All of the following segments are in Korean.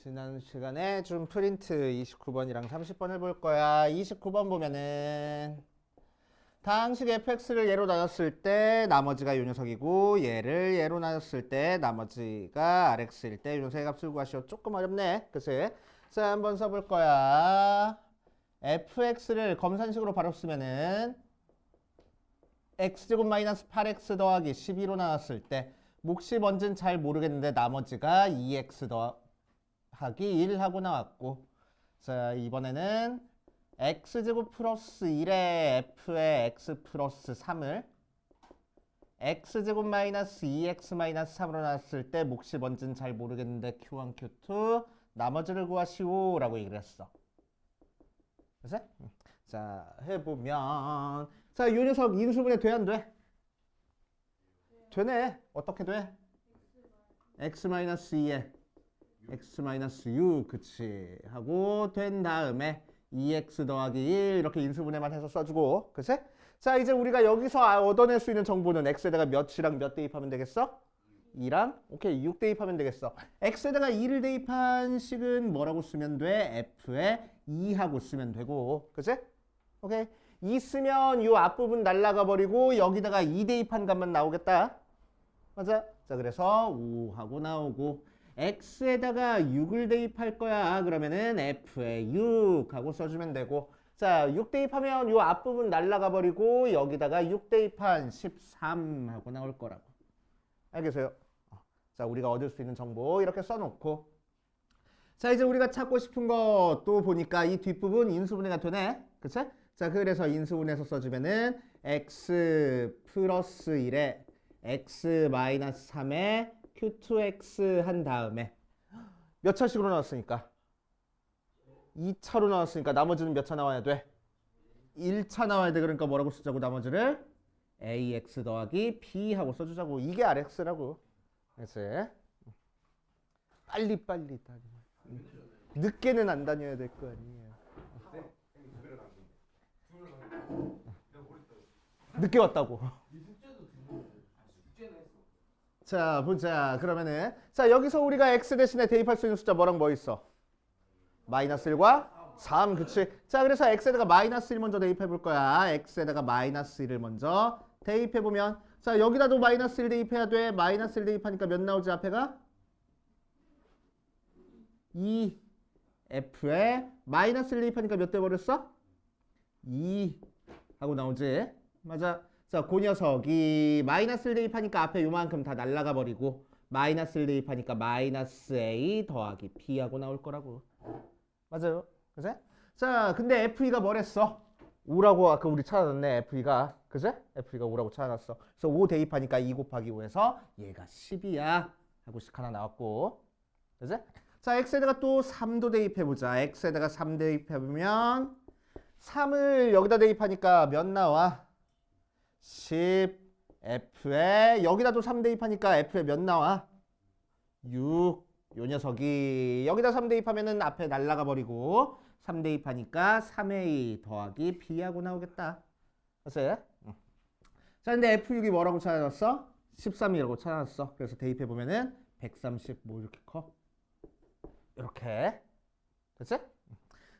지난 시간에 준 프린트 29번이랑 30번을 볼 거야. 29번 보면은 다항식 fx를 예로 나눴을 때 나머지가 요 녀석이고 얘를 예로 나눴을 때 나머지가 rx일 때 요 녀석의 값을 구하시오. 조금 어렵네. 그치? 자, 한번 써볼 거야. fx를 검산식으로 바로 쓰면은 x제곱 마이너스 8x 더하기 12로 나눴을 때 몫이 뭔진 잘 모르겠는데 나머지가 2x 더하기 1 하고 나왔고, 자 이번에는 x제곱 플러스 1에 f의 x 플러스 3을 x제곱 마이너스 2x 마이너스 3으로 나눴을 때 몫이 뭔진 잘 모르겠는데 q1, q2 나머지를 구하시오 라고 얘기를 했어. 그래서 자 해보면 자 이 녀석 인수분해 돼 안 돼? 되네. 어떻게 돼? x 마이너스 2에 x 마이너스 6 그치 하고 된 다음에 2x 더하기 1 이렇게 인수분해만 해서 써주고, 그치? 자 이제 우리가 여기서 얻어낼 수 있는 정보는 x에다가 몇이랑 몇 대입하면 되겠어? 2랑 오케이 6 대입하면 되겠어. x에다가 2를 대입한 식은 뭐라고 쓰면 돼? f에 2하고 쓰면 되고, 그치? 오케이 2 쓰면 이 앞부분 날라가 버리고 여기다가 2 대입한 값만 나오겠다. 맞아? 자 그래서 5하고 나오고 x에다가 6을 대입할 거야. 그러면은 f에 6 하고 써주면 되고, 자 6 대입하면 이 앞부분 날라가 버리고 여기다가 6 대입한 13 하고 나올 거라고. 알겠어요? 자 우리가 얻을 수 있는 정보 이렇게 써놓고, 자 이제 우리가 찾고 싶은 거 또 보니까 이 뒷부분 인수분해가 되네. 그치? 자 그래서 인수분해서 써주면은 x 플러스 1에 x 마이너스 3에 q2x 한 다음에 몇 차식으로 나왔으니까 2차로 나왔으니까 나머지는 몇 차 나와야 돼? 1차 나와야 돼. 그러니까 뭐라고 쓰자고 나머지를 ax 더하기 b 하고 써주자고. 이게 rx라고. 그치? 빨리 다녀. 늦게는 안 다녀야 될 거 아니에요. 늦게 왔다고. 자 보자. 그러면은 자 여기서 우리가 x 대신에 대입할 수 있는 숫자 뭐랑 뭐 있어? 마이너스 1과 3. 그치? 자 그래서 x에다가 마이너스 1 먼저 대입해 볼 거야. x에다가 마이너스 1을 먼저 대입해 보면 자 여기다도 마이너스 1 대입해야 돼. 마이너스 1 대입하니까 몇 나오지? 앞에가 2 f에 마이너스 1 대입하니까 몇 돼 버렸어? 2 하고 나오지. 맞아. 자, 그 녀석이 마이너스 1 대입하니까 앞에 요만큼 다 날라가 버리고 마이너스 1 대입하니까 마이너스 a 더하기 b 하고 나올 거라고. 맞아요. 그치? 자, 근데 FE가 뭐랬어? 5라고 아까 우리 찾아놨네. FE가. 그치? FE가 5라고 찾아놨어. 그래서 5 대입하니까 2 곱하기 5에서 얘가 10이야. 하고 식 하나 나왔고. 그치? 자, x에다가 또 3도 대입해보자. x에다가 3 대입해보면 3을 여기다 대입하니까 몇 나와? 10 f에 여기다도 3 대입하니까 f에 몇 나와? 6. 요 녀석이 여기다 3 대입하면은 앞에 날라가 버리고 3 대입하니까 3a 더하기 b하고 나오겠다. 됐어요? 자 근데 f6이 뭐라고 찾아놨어? 13이라고 찾아놨어. 그래서 대입해 보면은 130 뭐 이렇게 커? 이렇게. 됐지?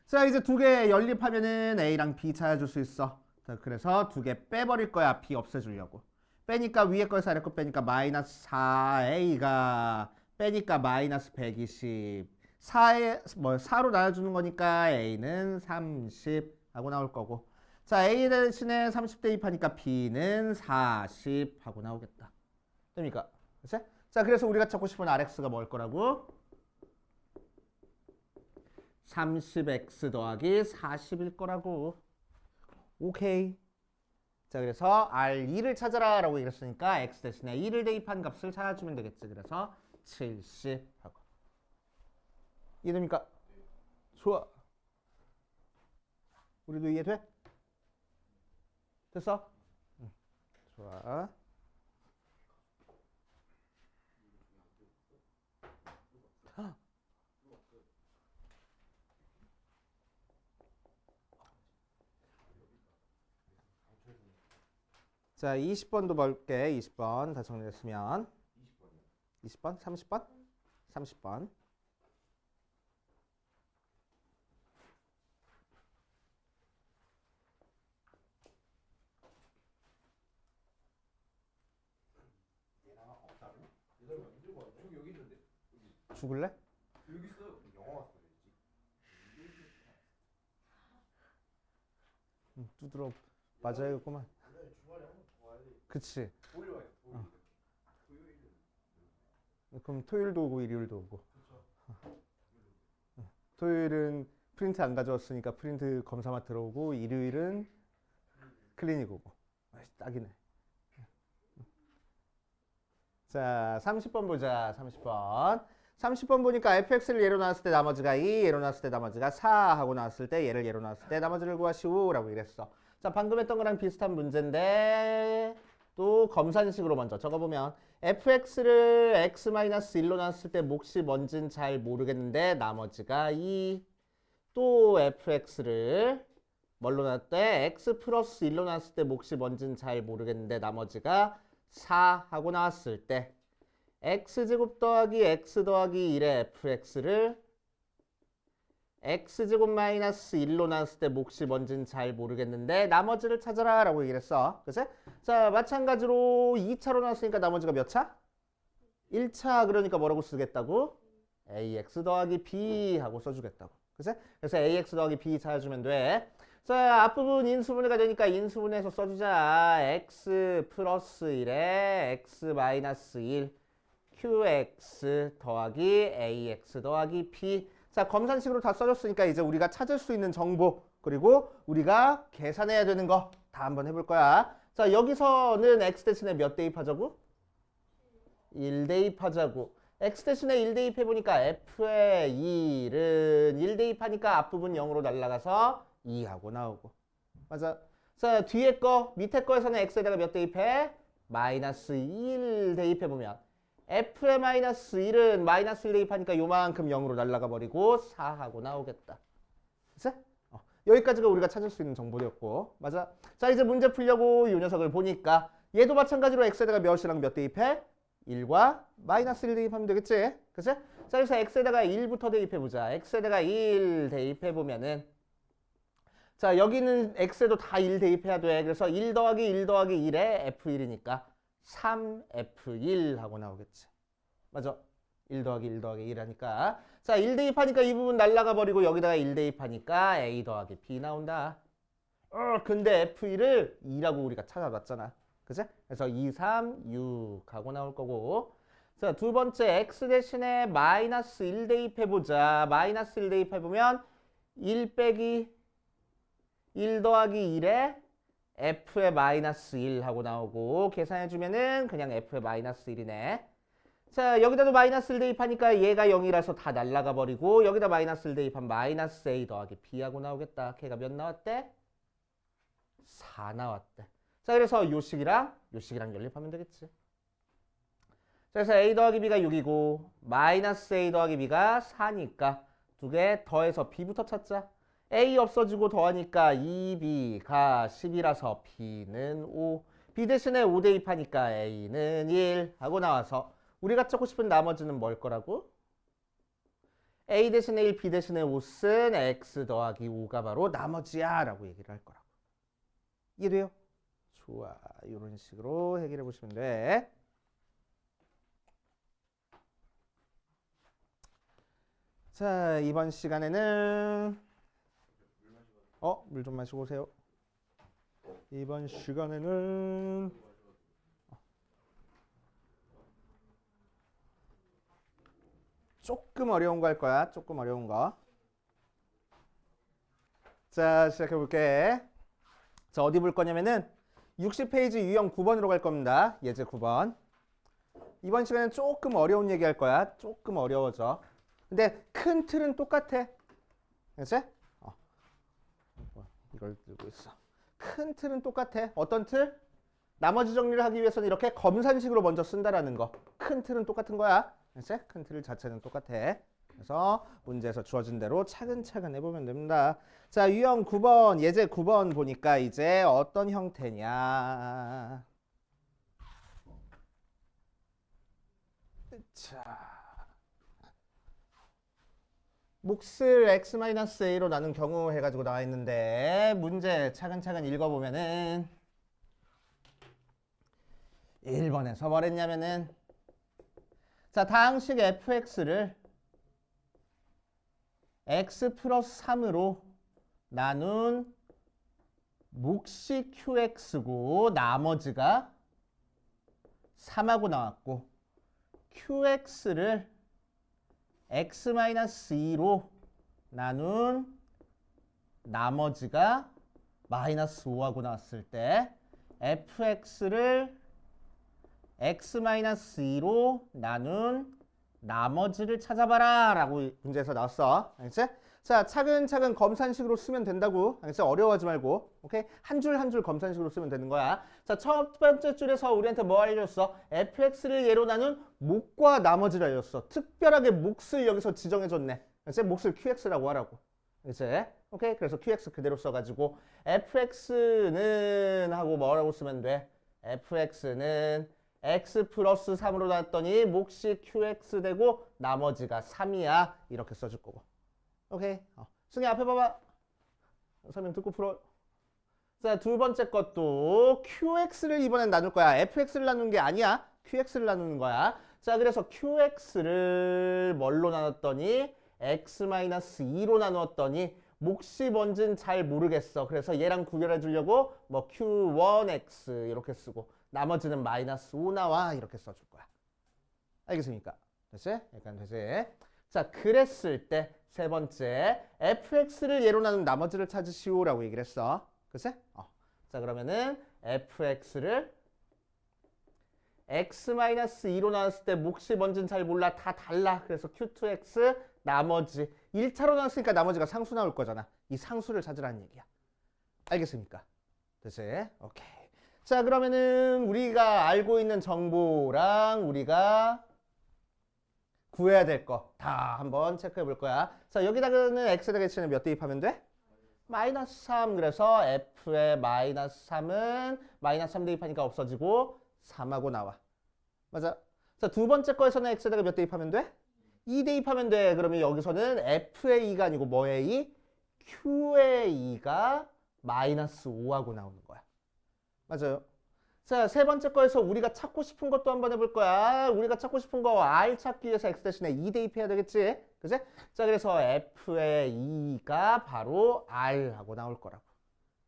자 이제 두 개 연립하면은 a랑 b 찾아줄 수 있어. 자, 그래서 두 개 빼버릴 거야. b 없애주려고. 빼니까 위에 거에서 아래 거 빼니까 마이너스 4a가 빼니까 마이너스 120. 4로 나눠주는 거니까 a는 30 하고 나올 거고. 자 a 대신에 30 대입하니까 b는 40 하고 나오겠다. 됩니까? 그치? 자 그래서 우리가 찾고 싶은 rx가 뭘 거라고? 30x 더하기 40일 거라고. 오케이. 자 그래서 R2를 찾아라 라고 얘기했으니까 x 대신에 2를 대입한 값을 찾아주면 되겠지. 그래서 70 하고. 이해됩니까? 좋아. 우리도 이해돼? 됐어? 응. 좋아. 자 20번도 볼게. 20번 다 정리했으면 20번? 30번? 30번 죽을래? 여기 있어요. 영화 왔어요. 두드러 맞아야겠구만. 그치. 토요일 와요. 그럼 토요일도 오고 일요일도 오고. 토요일은 프린트 안 가져왔으니까 프린트 검사만 들어오고 일요일은 클리닉 오고. 딱이네. 자, 30번 보자. 30번. 30번 보니까 fx를 예로 나왔을 때 나머지가 2, 예로 나왔을 때 나머지가 4 하고 나왔을 때 얘를 예로 나왔을 때 나머지를 구하시오 라고 이랬어. 자, 방금 했던 거랑 비슷한 문제인데 또 검산식으로 먼저 적어보면 fx를 x-1로 나왔을 때 몫이 뭔진 잘 모르겠는데 나머지가 2. 또 fx를 뭘로 나왔을 때 x 플러스 1로 나왔을 때 몫이 뭔진 잘 모르겠는데 나머지가 4 하고 나왔을 때 x제곱 더하기 x 더하기 1의 fx를 x제곱 마이너스 1로 나눴을 때 몫이 뭔진 잘 모르겠는데 나머지를 찾아라 라고 얘기를 했어. 그치? 자, 마찬가지로 2차로 나눴으니까 나머지가 몇 차? 1차. 그러니까 뭐라고 쓰겠다고? ax 더하기 b 하고 써주겠다고. 그치? 그래서 ax 더하기 b 찾아주면 돼. 자, 앞부분 인수분해가 되니까 인수분해해서 써주자. x 플러스 1에 x 마이너스 1 qx 더하기 ax 더하기 b. 자, 검산식으로 다 써줬으니까 이제 우리가 찾을 수 있는 정보 그리고 우리가 계산해야 되는 거 다 한번 해볼 거야. 자, 여기서는 x 대신에 몇 대입하자고? 1 대입하자고. x 대신에 1 대입해보니까 f의 2는 1 대입하니까 앞부분 0으로 날아가서 2하고 나오고. 맞아. 자, 뒤에 거 밑에 거에서는 x에다가 몇 대입해? 마이너스 1 대입해보면 f의 마이너스 1은 마이너스 1 대입하니까 요만큼 0으로 날아가 버리고 4하고 나오겠다. 그치? 여기까지가 우리가 찾을 수 있는 정보였고. 맞아. 자, 이제 문제 풀려고 이 녀석을 보니까 얘도 마찬가지로 x에다가 몇이랑 몇 대입해? 1과 마이너스 1 대입하면 되겠지? 그치? 자, 그래서 x에다가 1부터 대입해보자. x에다가 1 대입해보면은 자, 여기는 x에도 다 1 대입해야 돼. 그래서 1 더하기 1 더하기 1에 f1이니까 3f1 하고 나오겠지. 맞아. 1 더하기 1 더하기 1 하니까. 자, 1 대입하니까 이 부분 날라가 버리고 여기다가 1 대입하니까 a 더하기 b 나온다. 근데 f1을 2라고 우리가 찾아봤잖아. 그치? 그래서 2, 3, 6 하고 나올 거고. 자, 두 번째 x 대신에 마이너스 1 대입해보자. 마이너스 1 대입해보면 1 빼기 1 더하기 1에 f의 마이너스 1 하고 나오고 계산해주면은 그냥 f의 마이너스 1이네. 자, 여기다도 마이너스 1 대입하니까 얘가 0이라서 다 날라가 버리고 여기다 마이너스 1 대입하면 마이너스 a 더하기 b 하고 나오겠다. 걔가 몇 나왔대? 4 나왔대. 자, 그래서 요 식이랑 연립하면 되겠지. 자, 그래서 a 더하기 b가 6이고 마이너스 a 더하기 b가 4니까 두 개 더해서 b부터 찾자. a 없어지고 더하니까 2b가 10이라서 b는 5. b 대신에 5 대입하니까 a는 1 하고 나와서 우리가 찾고 싶은 나머지는 뭘 거라고? a 대신에 1, b 대신에 5 쓴 x 더하기 5가 바로 나머지야 라고 얘기를 할 거라고. 이해돼요? 좋아. 이런 식으로 해결해 보시면 돼. 자, 이번 시간에는 물 좀 마시고 오세요. 이번 시간에는 조금 어려운 거 할 거야. 조금 어려운 거. 자, 시작해 볼게. 자, 어디 볼 거냐면은 60페이지 유형 9번으로 갈 겁니다. 예제 9번. 이번 시간엔 조금 어려운 얘기 할 거야. 조금 어려워져. 근데 큰 틀은 똑같아. 그치? 이걸 들고 있어. 큰 틀은 똑같아. 어떤 틀? 나머지 정리를 하기 위해서는 이렇게 검산식으로 먼저 쓴다라는 거. 큰 틀은 똑같은 거야. 그치? 큰 틀 자체는 똑같아. 그래서 문제에서 주어진 대로 차근차근 해보면 됩니다. 자, 유형 9번, 예제 9번 보니까 이제 어떤 형태냐. 자. 몫을 x-a로 나눈 경우 해가지고 나와 있는데 문제 차근차근 읽어보면은 1번에서 뭘 했냐면은 자, 다항식 fx를 x 플러스 3으로 나눈 몫이 qx고 나머지가 3하고 나왔고 qx를 x-2로 나눈 나머지가 마이너스 5하고 나왔을 때 fx를 x-2로 나눈 나머지를 찾아봐라 라고 문제에서 나왔어. 알겠지? 자, 차근차근 검산식으로 쓰면 된다고. 알겠지? 어려워하지 말고. 오케이? 한 줄 한 줄 검산식으로 쓰면 되는 거야. 자, 첫 번째 줄에서 우리한테 뭐 알려줬어? fx를 예로 나눈 몫과 나머지를 알려줬어. 특별하게 몫을 여기서 지정해줬네. 알겠지? 몫을 qx라고 하라고. 알겠지? 오케이? 그래서 qx 그대로 써가지고 fx는 하고 뭐라고 쓰면 돼? fx는 x 플러스 3으로 나왔더니 몫이 qx 되고 나머지가 3이야. 이렇게 써줄 거고. 오케이. 승희 앞에 봐봐. 설명 듣고 풀어. 자, 두 번째 것도 qx를 이번엔 나눌 거야. fx를 나누는 게 아니야. qx를 나누는 거야. 자, 그래서 qx를 뭘로 나눴더니 x-2로 나누었더니 몫이 뭔진 잘 모르겠어. 그래서 얘랑 구별해 주려고 뭐 q1x 이렇게 쓰고 나머지는 마이너스 5 나와 이렇게 써줄 거야. 알겠습니까? 됐지? 약간 되지? 자, 그랬을 때 세 번째 fx를 예로 나눈 나머지를 찾으시오라고 얘기를 했어. 그치? 자, 그러면은 fx를 x-2로 나눴을 때 몫이 뭔진 잘 몰라. 다 달라. 그래서 q2x 나머지 1차로 나눴으니까 나머지가 상수 나올 거잖아. 이 상수를 찾으라는 얘기야. 알겠습니까? 됐지? 오케이. 자, 그러면은 우리가 알고 있는 정보랑 우리가 구해야 될 거 다 한번 체크해 볼 거야. 자, 여기다가는 x에다 계치는 몇 대입하면 돼? 마이너스 3. 그래서 f의 마이너스 3은 마이너스 3 대입하니까 없어지고 3하고 나와. 맞아. 자, 두 번째 거에서는 x에다가 몇 대입하면 돼? 2 대입하면 돼. 그러면 여기서는 f의 2가 아니고 뭐의 2? q의 2가 마이너스 5하고 나오는 거야. 맞아요. 자, 세 번째 거에서 우리가 찾고 싶은 것도 한번 해볼 거야. 우리가 찾고 싶은 거 R 찾기 위해서 x 대신에 2 대입해야 되겠지? 그치? 자, 그래서 f의 2가 바로 R하고 나올 거라고.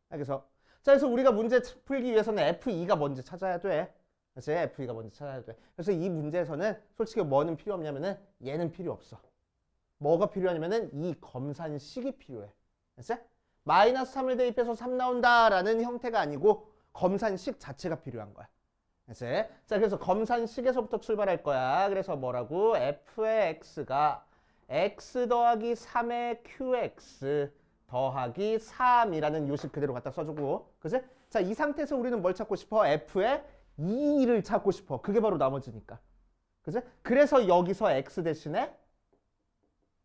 그래서 자, 그래서 우리가 문제 풀기 위해서는 f2가 뭔지 찾아야 돼. 그치? f2가 뭔지 찾아야 돼. 그래서 이 문제에서는 솔직히 뭐는 필요 없냐면은 얘는 필요 없어. 뭐가 필요하냐면은 이 검산식이 필요해. 그치? 마이너스 3을 대입해서 3 나온다라는 형태가 아니고 검산식 자체가 필요한 거야. 그치? 자, 그래서 검산식에서부터 출발할 거야. 그래서 뭐라고? f의 x가 x 더하기 3의 qx 더하기 3이라는 요식 그대로 갖다 써주고. 그치? 자, 이 상태에서 우리는 뭘 찾고 싶어? f의 2를 찾고 싶어. 그게 바로 나머지니까. 그치? 그래서 여기서 x 대신에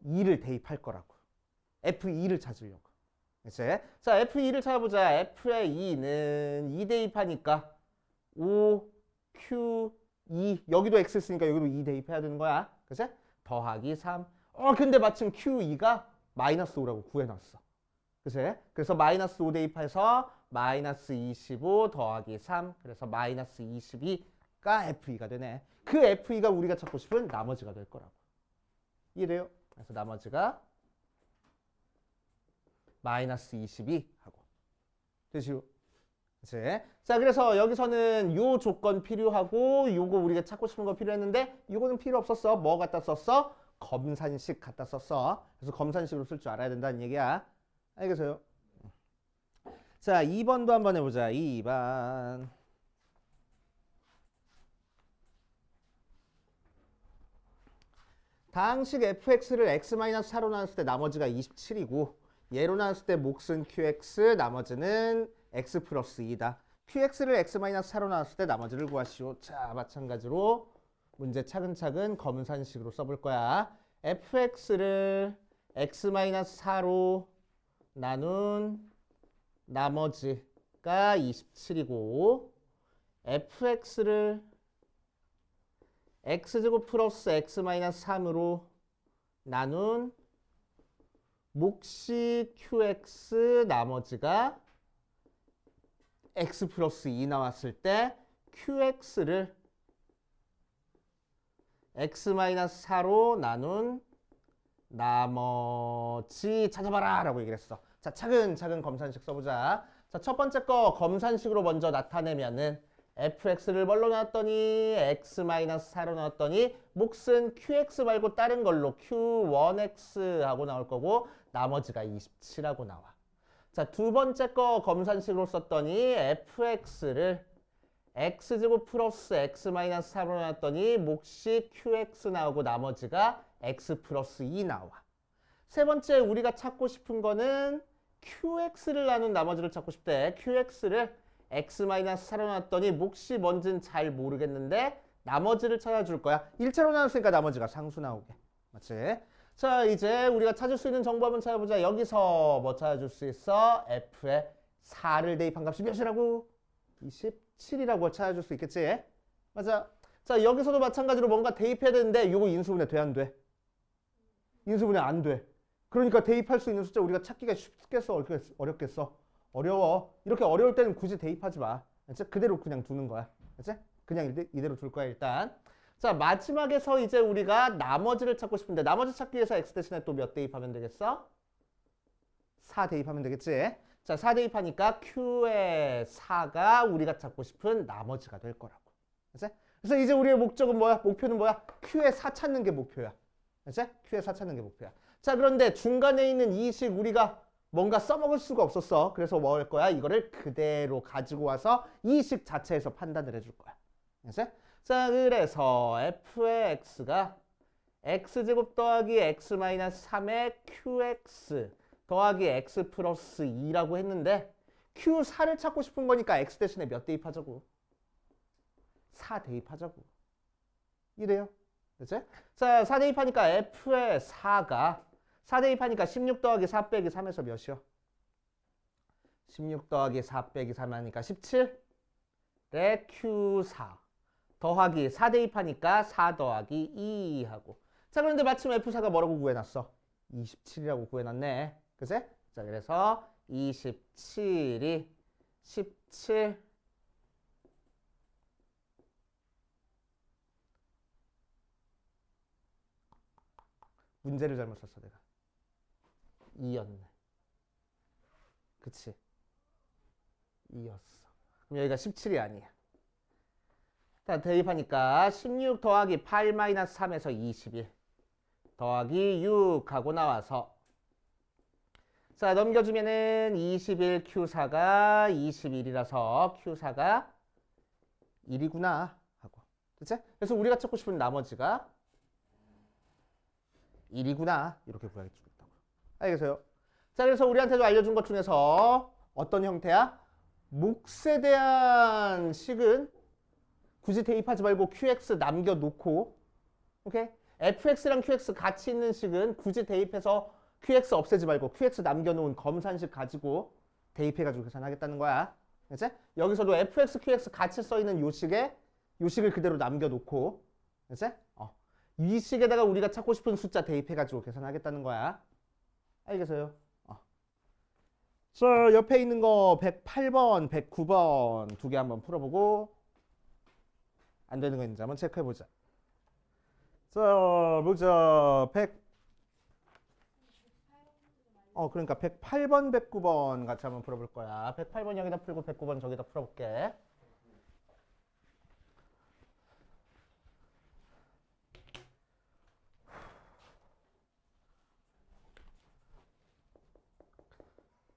2를 대입할 거라고. f2를 찾으려고. 그치? 자, f2를 찾아보자. f의 2는 2 대입하니까 5, q, 2. 여기도 x 있으니까 여기도 2 대입해야 되는 거야. 그치? 더하기 3. 근데 마침 q2가 마이너스 5라고 구해놨어. 그치? 그래서 마이너스 5 대입해서 마이너스 25 더하기 3. 그래서 마이너스 22가 f2가 되네. 그 f2가 우리가 찾고 싶은 나머지가 될 거라고. 이해돼요? 그래서 나머지가 마이너스 22 하고 되시오. 그치? 자, 그래서 여기서는 요 조건 필요하고 요거 우리가 찾고 싶은 거 필요했는데 요거는 필요 없었어. 뭐 갖다 썼어? 검산식 갖다 썼어. 그래서 검산식으로 쓸 줄 알아야 된다는 얘기야. 알겠어요? 자, 2번도 한번 해보자. 2번. 다항식 fx를 x-4로 나눴을 때 나머지가 27이고 얘로 나눴을 때 몫은 qx, 나머지는 x 플러스 2다. qx를 x-4로 나눴을 때 나머지를 구하시오. 자, 마찬가지로 문제 차근차근 검산식으로 써볼 거야. fx를 x-4로 나눈 나머지가 27이고 fx를 x제곱 플러스 x-3으로 나눈 몫이 qx 나머지가 x 플러스 2 나왔을 때 qx를 x-4로 나눈 나머지 찾아봐라 라고 얘기를 했어. 자, 차근차근 검산식 써보자. 자, 첫 번째 거 검산식으로 먼저 나타내면은 fx를 뭘로 나왔더니 x-4로 나왔더니 몫은 qx 말고 다른 걸로 q1x 하고 나올 거고 나머지가 27하고 나와. 자, 두 번째 거 검산식으로 썼더니 fx를 x제곱 플러스 x-4로 나왔더니 몫이 qx 나오고 나머지가 x 플러스 2 나와. 세 번째 우리가 찾고 싶은 거는 qx를 나눈 나머지를 찾고 싶대. qx를 x-4로 나왔더니 몫이 뭔진 잘 모르겠는데 나머지를 찾아줄 거야. 1차로 나눴으니까 나머지가 상수 나오게. 맞지? 자, 이제 우리가 찾을 수 있는 정보 한번 찾아보자. 여기서 뭐 찾아줄 수 있어? f에 4를 대입한 값이 몇이라고? 27이라고 찾아줄 수 있겠지? 맞아. 자, 여기서도 마찬가지로 뭔가 대입해야 되는데 이거 인수분해 돼, 안 돼? 인수분해 안 돼. 그러니까 대입할 수 있는 숫자 우리가 찾기가 쉽겠어? 어렵겠어? 어려워. 이렇게 어려울 때는 굳이 대입하지 마. 알지? 그대로 그냥 두는 거야. 알지? 그냥 이대로 둘 거야 일단. 자, 마지막에서 이제 우리가 나머지를 찾고 싶은데 나머지 찾기 위해서 x 대신에 또 몇 대입하면 되겠어? 4 대입하면 되겠지? 자, 4 대입하니까 q의 4가 우리가 찾고 싶은 나머지가 될 거라고. 알지? 그래서 이제 우리의 목적은 뭐야? 목표는 뭐야? q의 4 찾는 게 목표야. 알지? q의 4 찾는 게 목표야. 자, 그런데 중간에 있는 이 식 우리가 뭔가 써먹을 수가 없었어. 그래서 뭐 할 거야? 이거를 그대로 가지고 와서 이 식 자체에서 판단을 해줄 거야. 알지? 자, 그래서 f의 x가 x제곱 더하기 x-3의 qx 더하기 x 플러스 2라고 했는데 q4를 찾고 싶은 거니까 x 대신에 몇 대입하자고? 4 대입하자고. 이래요. 그치? 자, 4 대입하니까 f의 4가 4 대입하니까 16 더하기 4 빼기 3에서 몇이요? 16 더하기 4 빼기 3 하니까 17에 q4 더하기 4 대입하니까 4 더하기 2 하고. 자, 그런데 마침 f4가 뭐라고 구해놨어? 27이라고 구해놨네. 그치? 자, 그래서 27이 17 문제를 잘못 썼어 내가. 2였네. 그치? 2였어. 그럼 여기가 17이 아니야. 자, 대입하니까 16 더하기 8 마이너스 3에서 21 더하기 6 하고 나와서 자, 넘겨주면은 21 Q4가 21이라서 Q4가 1이구나 하고. 그치? 그래서 우리가 찾고 싶은 나머지가 1이구나 이렇게 구하게 주겠다고. 알겠어요? 자, 그래서 우리한테도 알려준 것 중에서 어떤 형태야? 몫에 대한 식은 굳이 대입하지 말고 QX 남겨놓고, 오케이? FX랑 QX 같이 있는 식은 굳이 대입해서 QX 없애지 말고 QX 남겨놓은 검산식 가지고 대입해가지고 계산하겠다는 거야. 그치? 여기서도 FX, QX 같이 써있는 요 식을 그대로 남겨놓고, 그치? 이 식에다가 우리가 찾고 싶은 숫자 대입해가지고 계산하겠다는 거야. 알겠어요? 자, 옆에 있는 거 108번, 109번 두 개 한번 풀어보고 안 되는 거 있는지 한번 체크해보자. 자, 보자. 그러니까 108번, 109번 같이 한번 풀어볼 거야. 108번 여기다 풀고 109번 저기다 풀어볼게.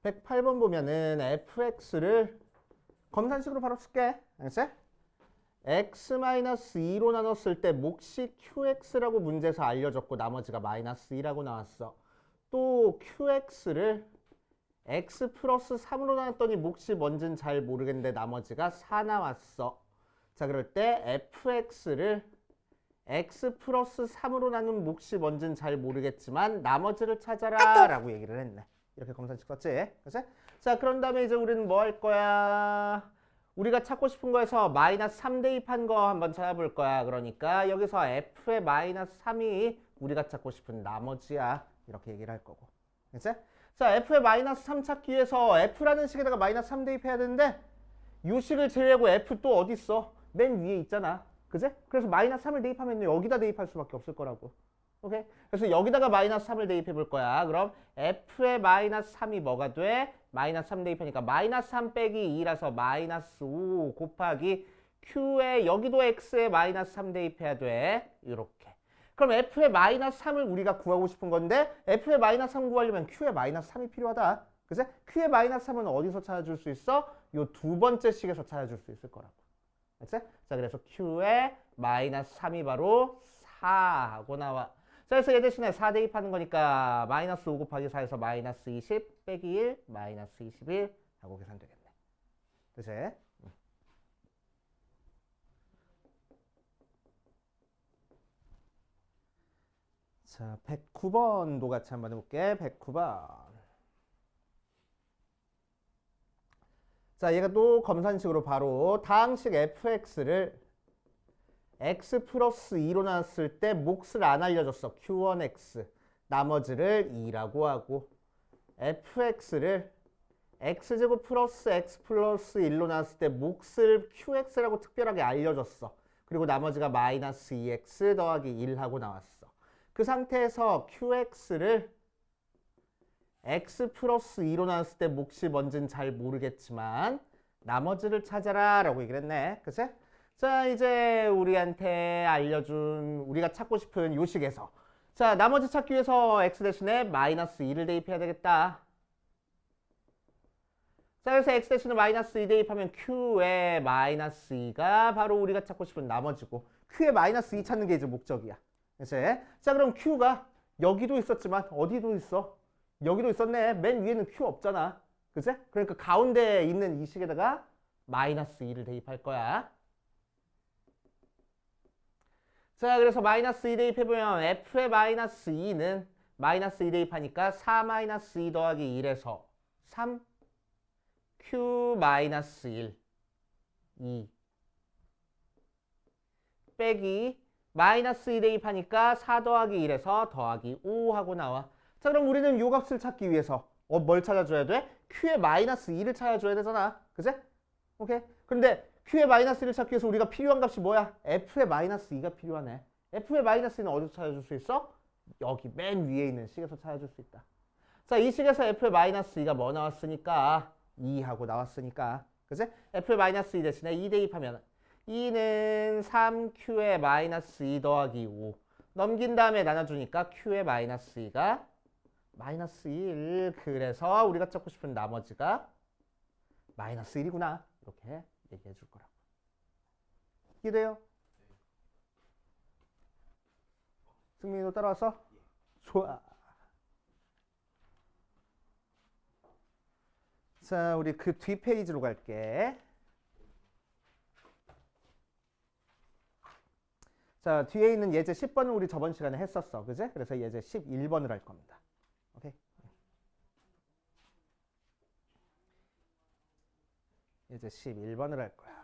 (108번) 보면은 fx를 검산식으로 바로 쓸게. 알겠지? x-2로 나눴을 때 몫이 qx라고 문제에서 알려줬고 나머지가 -2라고 나왔어. 또 qx를 x 플러스 3으로 나눴더니 몫이 뭔진 잘 모르겠는데 나머지가 4 나왔어. 자, 그럴 때 fx를 x 플러스 3으로 나눈 몫이 뭔진 잘 모르겠지만 나머지를 찾아라 라고 얘기를 했네. 이렇게 검산식 썼지? 그치? 자, 그런 다음에 이제 우리는 뭐 할 거야? 우리가 찾고 싶은 거에서 -3 대입한 거 한번 찾아볼 거야. 그러니까 여기서 f의 -3이 우리가 찾고 싶은 나머지야. 이렇게 얘기를 할 거고. 그치? 자, f의 -3 찾기 위해서 f라는 식에다가 -3 대입해야 되는데 이 식을 제외하고 f 또 어디 있어? 맨 위에 있잖아. 그제? 그래서 마이너스 3을 대입하면 여기다 대입할 수밖에 없을 거라고. 오케이? 그래서 여기다가 마이너스 3을 대입해 볼 거야. 그럼 f의 마이너스 3이 뭐가 돼? 마이너스 3 대입하니까 마이너스 3 빼기 2라서 마이너스 5 곱하기 q에 여기도 x에 마이너스 3 대입해야 돼. 이렇게. 그럼 f의 마이너스 3을 우리가 구하고 싶은 건데 f의 마이너스 3 구하려면 q의 마이너스 3이 필요하다. 그제? q의 마이너스 3은 어디서 찾아줄 수 있어? 요 두 번째 식에서 찾아줄 수 있을 거라고. 그치? 자, 그래서 q의 마이너스 3이 바로 4 하고 나와. 자, 그래서 얘 대신에 4 대입하는 거니까 마이너스 5 곱하기 4에서 마이너스 20 빼기 1 마이너스 21 하고 계산되겠네. 그치? 자, 109번도 같이 한번 해볼게. 109번. 자, 얘가 또 검산식으로 바로 다항식 fx를 x 플러스 2로 나눴을 때 몫을 안 알려줬어. q1x. 나머지를 2라고 하고 fx를 x제곱 플러스 x 플러스 1로 나눴을 때 몫을 qx라고 특별하게 알려줬어. 그리고 나머지가 마이너스 2x 더하기 1 하고 나왔어. 그 상태에서 qx를 x 플러스 2로 나눴을 때 몫이 뭔지는 잘 모르겠지만 나머지를 찾아라 라고 얘기를 했네. 그치? 자, 이제 우리한테 알려준 우리가 찾고 싶은 요식에서 자, 나머지 찾기 위해서 x 대신에 마이너스 2를 대입해야 되겠다. 자, 그래서 x 대신에 마이너스 2 대입하면 q의 마이너스 2가 바로 우리가 찾고 싶은 나머지고 q의 마이너스 2 찾는 게 이제 목적이야. 그치? 자, 그럼 q가 여기도 있었지만 어디도 있어? 여기도 있었네. 맨 위에는 q 없잖아. 그치? 그러니까 가운데에 있는 이 식에다가 마이너스 2를 대입할 거야. 자, 그래서 마이너스 2 대입해보면 f의 마이너스 2는 마이너스 2 대입하니까 4 마이너스 2 더하기 1에서 3 q 마이너스 1 2 빼기 마이너스 2 대입하니까 4 더하기 1에서 더하기 5 하고 나와. 자, 그럼 우리는 요 값을 찾기 위해서 뭘 찾아줘야 돼? q의 마이너스 2를 찾아줘야 되잖아. 그치? 오케이? 근데 q의 마이너스 1을 찾기 위해서 우리가 필요한 값이 뭐야? f의 마이너스 2가 필요하네. f의 마이너스 2는 어디서 찾아줄 수 있어? 여기 맨 위에 있는 식에서 찾아줄 수 있다. 자, 이 식에서 f의 마이너스 2가 뭐 나왔으니까 2 하고 나왔으니까. 그치? f의 마이너스 2 대신에 2 대입하면 2는 3q의 마이너스 2 더하기 5 넘긴 다음에 나눠주니까 q의 마이너스 2가 마이너스 1. 그래서 우리가 찾고 싶은 나머지가 마이너스 1이구나. 이렇게 얘기해 줄 거라고. 이해돼요? 승민이도 따라왔어? 좋아. 자, 우리 그 뒷페이지로 갈게. 자, 뒤에 있는 예제 10번은 우리 저번 시간에 했었어. 그지? 그래서 예제 11번을 할 겁니다. 오케이? 예제 11번을 할 거야.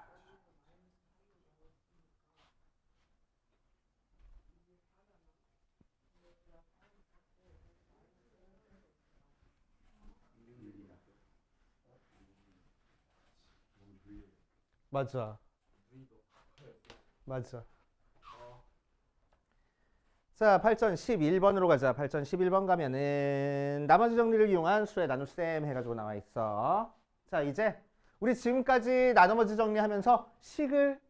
맞아. 맞아. 자, 8전 11번으로 가자. 8전 11번 가면은 나머지 정리를 이용한 수의 나눗셈 해가지고 나와 있어. 자, 이제 우리 지금까지 나머지 정리하면서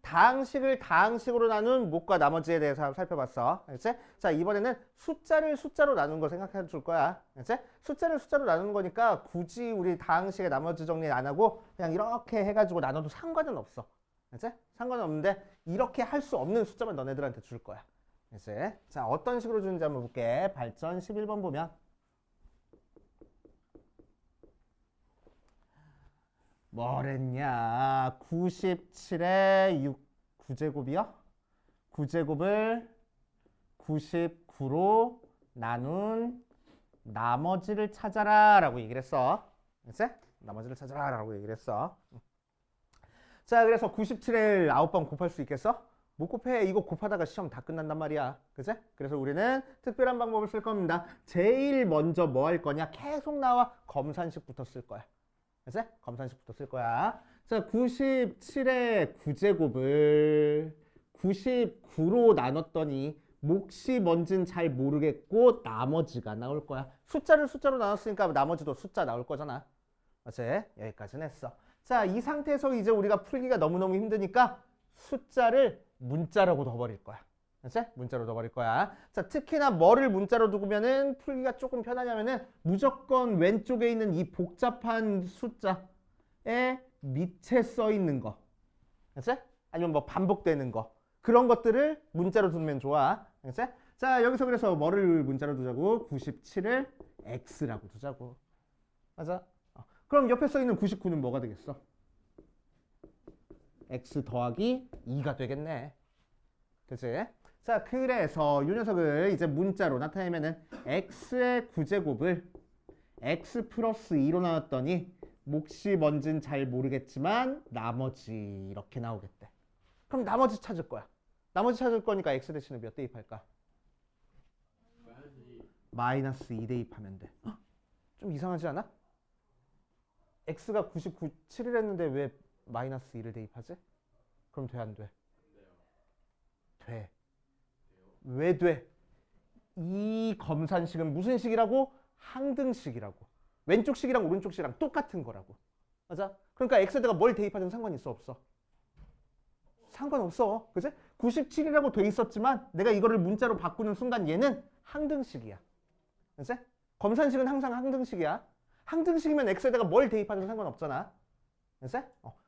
다항식으로 나눈 몫과 나머지에 대해서 살펴봤어. 알겠지? 자, 이번에는 숫자를 숫자로 나눈 거 생각해 줄 거야. 알겠지? 숫자를 숫자로 나누는 거니까 굳이 우리 다항식의 나머지 정리 안 하고 그냥 이렇게 해가지고 나눠도 상관은 없어. 알겠지? 상관은 없는데 이렇게 할 수 없는 숫자만 너네들한테 줄 거야. 알겠지? 자, 어떤 식으로 주는지 한번 볼게. 발전 11번 보면 뭐랬냐? 97에 6 9제곱이요? 9제곱을 99로 나눈 나머지를 찾아라 라고 얘기를 했어. 알겠지? 나머지를 찾아라 라고 얘기를 했어. 자, 그래서 97을 9번 곱할 수 있겠어? 못 곱해. 이거 곱하다가 시험 다 끝난단 말이야. 그치? 그래서 우리는 특별한 방법을 쓸 겁니다. 제일 먼저 뭐 할 거냐? 계속 나와. 검산식부터 쓸 거야. 그치? 검산식부터 쓸 거야. 자, 97의 9제곱을 99로 나눴더니 몫이 뭔진 잘 모르겠고 나머지가 나올 거야. 숫자를 숫자로 나눴으니까 나머지도 숫자 나올 거잖아. 맞지? 여기까지는 했어. 자, 이 상태에서 이제 우리가 풀기가 너무너무 힘드니까 숫자를 문자라고 둬버릴 거야. 알았지? 문자로 둬버릴 거야. 자, 특히나 뭐를 문자로 두면은 풀기가 조금 편하냐면은 무조건 왼쪽에 있는 이 복잡한 숫자에 밑에 써 있는 거. 알았지? 아니면 뭐 반복되는 거. 그런 것들을 문자로 두면 좋아. 알았지? 자, 여기서 그래서 뭐를 문자로 두자고? 97을 x라고 두자고. 맞아? 그럼 옆에 써 있는 99는 뭐가 되겠어? x 더하기 2가 되겠네. 그치? 자, 그래서 이 녀석을 이제 문자로 나타내면은 x의 9제곱을 x 플러스 2로 나눴더니 몫이 뭔진 잘 모르겠지만 나머지 이렇게 나오겠대. 그럼 나머지 찾을 거야. 나머지 찾을 거니까 x 대신에 몇 대입할까? 마이너스 2 대입하면 돼. 헉? 좀 이상하지 않아? x가 99, 7을 했는데 왜 마이너스 2를 대입하지? 그럼 돼, 안 돼? 돼. 왜 돼? 이 검산식은 무슨 식이라고? 항등식이라고. 왼쪽 식이랑 오른쪽 식이랑 똑같은 거라고. 맞아? 그러니까 x에다가 뭘 대입하든 상관이 있어, 없어? 상관없어. 그치? 97이라고 돼 있었지만 내가 이거를 문자로 바꾸는 순간 얘는 항등식이야. 그치? 검산식은 항상 항등식이야. 항등식이면 x에다가 뭘 대입하든 상관없잖아. 그치?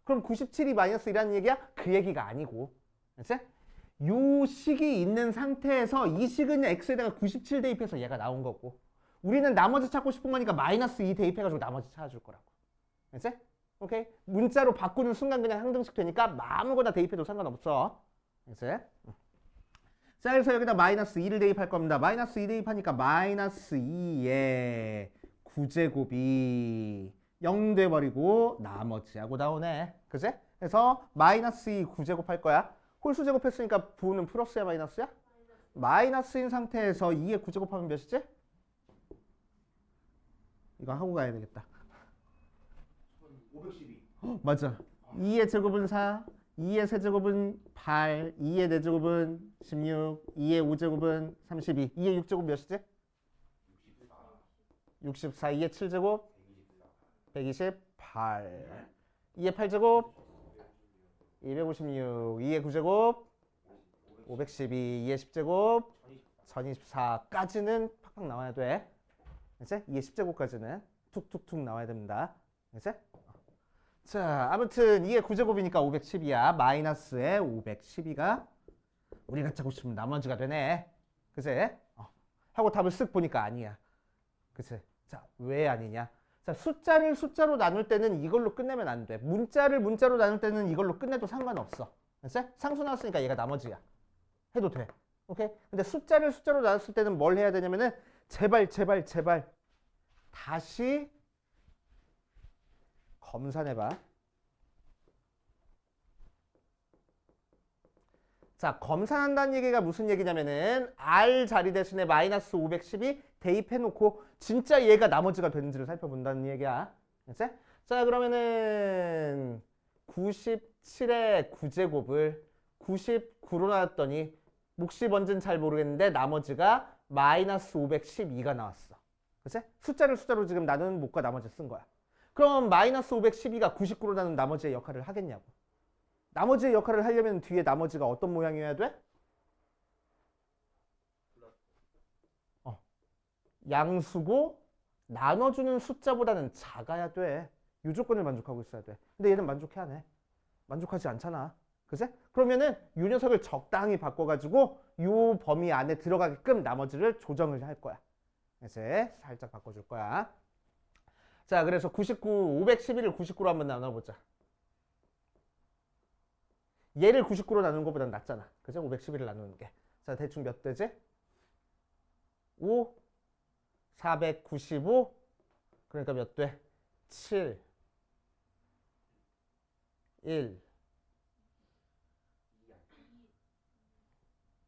그럼 97이 마이너스 1이라는 얘기야? 그 얘기가 아니고. 그치? 요 식이 있는 상태에서 이 식은 x에다가 97 대입해서 얘가 나온 거고 우리는 나머지 찾고 싶은 거니까 마이너스 2 대입해가지고 나머지 찾아줄 거라고. 그치? 오케이? 문자로 바꾸는 순간 그냥 항등식 되니까 아무거나 대입해도 상관없어. 그치? 자, 그래서 여기다 마이너스 2를 대입할 겁니다. 마이너스 2 대입하니까 마이너스 2에 9제곱이 0 돼버리고 나머지하고 나오네. 그치? 그래서 마이너스 2 9제곱 할 거야. 홀수 제곱했으니까 부호는 플러스야 마이너스야? 마이너스인 상태에서 2에 9제곱하면 몇이지? 이거 하고 가야 되겠다. 512. 맞아. 2의 제곱은 4, 2의 세제곱은 8, 2의 4제곱은 16, 2의 5제곱은 32, 2의 6제곱 몇이지? 64, 2의 7제곱 128, 2의 8제곱 256, 2의 9제곱 512, 2의 10제곱 1024까지는 팍팍 나와야 돼. 그치? 2의 10제곱까지는 툭툭툭 나와야 됩니다. 그치? 자, 아무튼 2의 9제곱이니까 510이야. 마이너스에 512가 우리가 찾고 싶으면 나머지가 되네. 그치? 하고 답을 쓱 보니까 아니야. 그치? 자, 왜 아니냐? 자, 숫자를 숫자로 나눌 때는 이걸로 끝내면 안 돼. 문자를 문자로 나눌 때는 이걸로 끝내도 상관없어. 그치? 상수 나왔으니까 얘가 나머지야. 해도 돼. 오케이? 근데 숫자를 숫자로 나눴을 때는 뭘 해야 되냐면은 제발 다시 검산해봐. 자, 검산한다는 얘기가 무슨 얘기냐면은 R 자리 대신에 마이너스 510이 대입해놓고 진짜 얘가 나머지가 되는지를 살펴본다는 얘기야. 그치? 자, 그러면은 97의 9제곱을 99로 나눴더니 몫이 뭔지는 잘 모르겠는데 나머지가 마이너스 512가 나왔어. 그치? 숫자를 숫자로 지금 나누는 몫과 나머지 쓴 거야. 그럼 마이너스 512가 99로 나눈 나머지의 역할을 하겠냐고. 나머지의 역할을 하려면 뒤에 나머지가 어떤 모양이어야 돼? 양수고 나눠주는 숫자보다는 작아야 돼. 이 조건을 만족하고 있어야 돼. 근데 얘는 만족해 안 해? 만족하지 않잖아. 그치? 그러면은 이 녀석을 적당히 바꿔가지고 이 범위 안에 들어가게끔 나머지를 조정을 할 거야. 이제 살짝 바꿔줄 거야. 자, 그래서 511을 99로 한번 나눠보자. 얘를 99로 나누는 것보다 낫잖아. 그죠? 511을 나누는 게. 자, 대충 몇 대지? 5, 495. 그러니까 몇 대? 7, 1.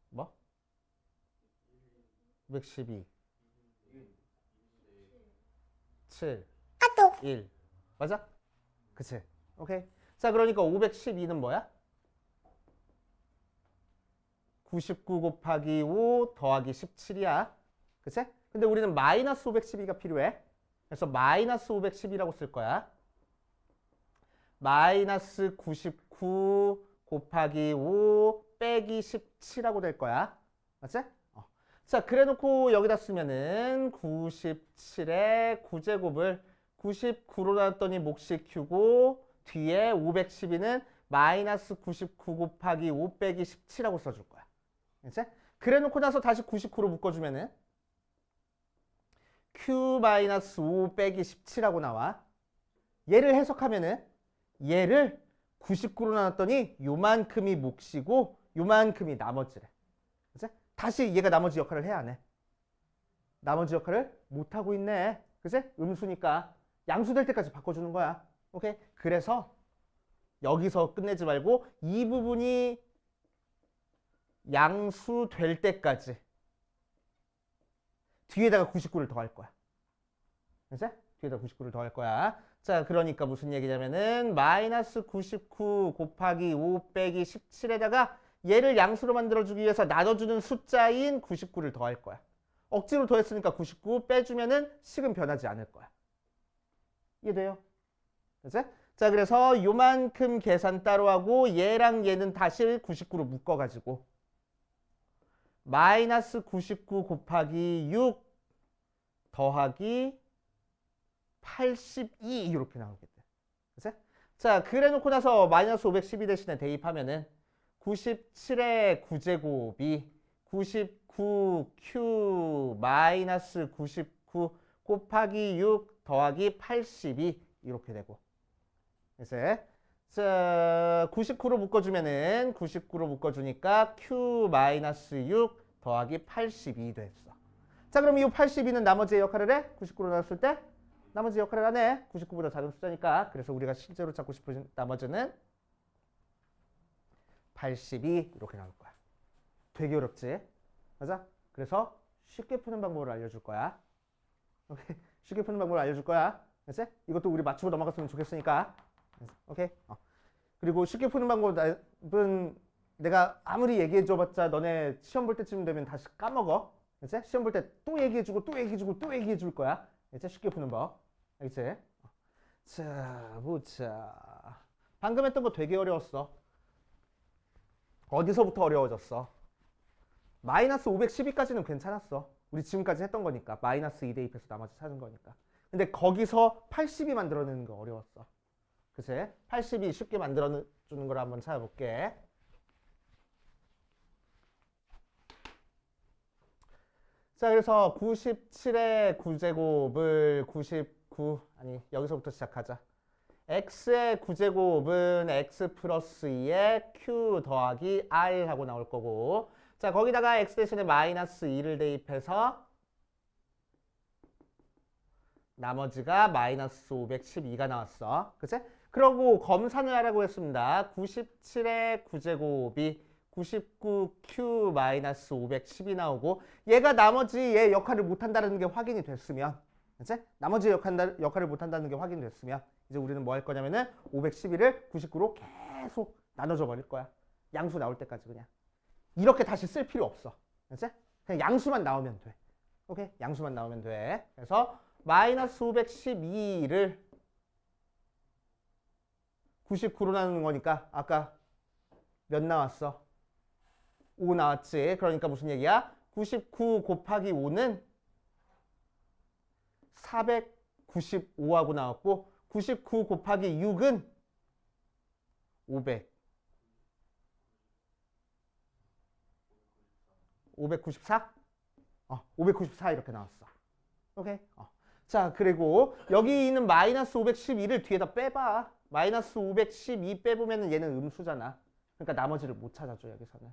뭐? 512. 7, 1. 맞아? 그치? 오케이. 자, 그러니까 512는 뭐야? 99 곱하기 5 더하기 17이야. 그치? 근데 우리는 마이너스 512가 필요해. 그래서 마이너스 510이라고 쓸 거야. 마이너스 99 곱하기 5 빼기 17하고 될 거야. 맞지? 자, 그래 놓고 여기다 쓰면은 97의 9제곱을 99로 나눴더니 몫이 Q고 뒤에 512는 마이너스 99 곱하기 5 빼기 17하고 써줄 거야. 그치? 그래 놓고 나서 다시 99로 묶어주면은 Q 마이너스 5 빼기 17하고 나와. 얘를 해석하면은 얘를 99로 나눴더니 요만큼이 몫이고 요만큼이 나머지래. 그치? 다시 얘가 나머지 역할을 해야 안 해? 나머지 역할을 못하고 있네. 그치? 음수니까 양수될 때까지 바꿔주는 거야. 오케이? 그래서 여기서 끝내지 말고 이 부분이 양수될 때까지 뒤에다가 99를 더할 거야. 그치? 뒤에다 99를 더할 거야. 자, 그러니까 무슨 얘기냐면은 마이너스 99 곱하기 5 빼기 17에다가 얘를 양수로 만들어주기 위해서 나눠주는 숫자인 99를 더할 거야. 억지로 더했으니까 99 빼주면은 식은 변하지 않을 거야. 이해돼요? 그치? 자, 그래서 요만큼 계산 따로 하고 얘랑 얘는 다시 99로 묶어가지고 마이너스 99 곱하기 6 더하기 82 이렇게 나오겠대. 그치? 자, 그래 놓고 나서 마이너스 512 대신에 대입하면은 97의 9제곱이 99Q 마이너스 99 곱하기 6 더하기 82 이렇게 되고. 그치? 자, 99로 묶어주면은 99로 묶어주니까 Q 마이너스 6 더하기 82 됐어. 자, 그럼 이 82는 나머지의 역할을 해? 99로 나눴을 때? 나머지 역할을 안 해. 99보다 작은 숫자니까. 그래서 우리가 실제로 찾고 싶은 나머지는 82 이렇게 나올 거야. 되게 어렵지? 맞아? 그래서 쉽게 푸는 방법을 알려줄 거야. 오케이? 쉽게 푸는 방법을 알려줄 거야. 그치? 이것도 우리 맞추고 넘어갔으면 좋겠으니까. 오케이? 그리고 쉽게 푸는 방법은 내가 아무리 얘기해줘봤자 너네 시험 볼 때쯤 되면 다시 까먹어. 그치? 시험 볼 때 또 얘기해주고 또 얘기해주고 또 얘기해줄 거야. 그치? 쉽게 푸는 법. 알겠지? 자, 보자. 방금 했던 거 되게 어려웠어. 어디서부터 어려워졌어? 마이너스 512까지는 괜찮았어. 우리 지금까지 했던 거니까. 마이너스 2 대입해서 나머지 찾은 거니까. 근데 거기서 82 만들어내는 거 어려웠어. 그치? 82 쉽게 만들어주는 걸 한번 찾아볼게. 자, 그래서 97의 9제곱을 99, 아니, 여기서부터 시작하자. x의 9제곱은 x 플러스 2의 q 더하기 r 하고 나올 거고. 자, 거기다가 x 대신에 마이너스 2를 대입해서 나머지가 마이너스 512가 나왔어. 그치? 그러고 검산을 하라고 했습니다. 97의 9제곱이 99q 마이너스 510이 나오고 얘가 나머지 얘 역할을 못한다는 게 확인이 됐으면 그치? 나머지 역할을 못한다는 게 확인됐으면 이제 우리는 뭐 할 거냐면은 511을 99로 계속 나눠줘 버릴 거야. 양수 나올 때까지 그냥. 이렇게 다시 쓸 필요 없어. 그치? 그냥 양수만 나오면 돼. 오케이? 양수만 나오면 돼. 그래서 마이너스 512를 99로 나누는 거니까 아까 몇 나왔어? 5 나왔지. 그러니까 무슨 얘기야? 99 곱하기 5는 495하고 나왔고 99 곱하기 6은 500. 594? 594 이렇게 나왔어. 오케이? 자, 그리고 여기 있는 마이너스 512를 뒤에다 빼봐. 마이너스 512 빼보면 얘는 음수잖아. 그러니까 나머지를 못 찾아줘, 여기서는.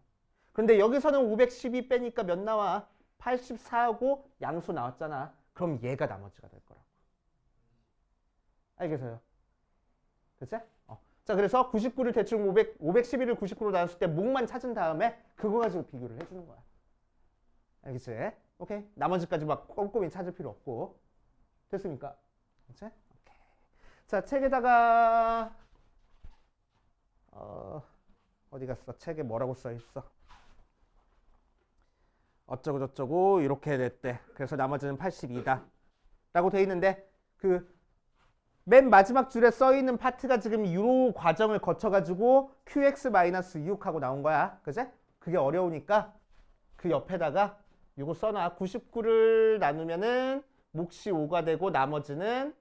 근데 여기서는 512 빼니까 몇 나와? 84하고 양수 나왔잖아. 그럼 얘가 나머지가 될 거라고. 알겠어요? 그치? 자, 그래서 99를 대충 511을 99로 나눴을 때 목만 찾은 다음에 그거 가지고 비교를 해주는 거야. 알겠지? 오케이? 나머지까지 막 꼼꼼히 찾을 필요 없고. 됐습니까? 그치? 오케이. 자, 책에다가 어디 갔어? 책에 뭐라고 써 있어? 어쩌고 저쩌고 이렇게 됐대. 그래서 나머지는 82다 라고 돼 있는데 그 맨 마지막 줄에 써 있는 파트가 지금 이 과정을 거쳐 가지고 QX-6 하고 나온 거야. 그지? 그게 어려우니까 그 옆에다가 이거 써놔. 99를 나누면은 몫이 5가 되고 나머지는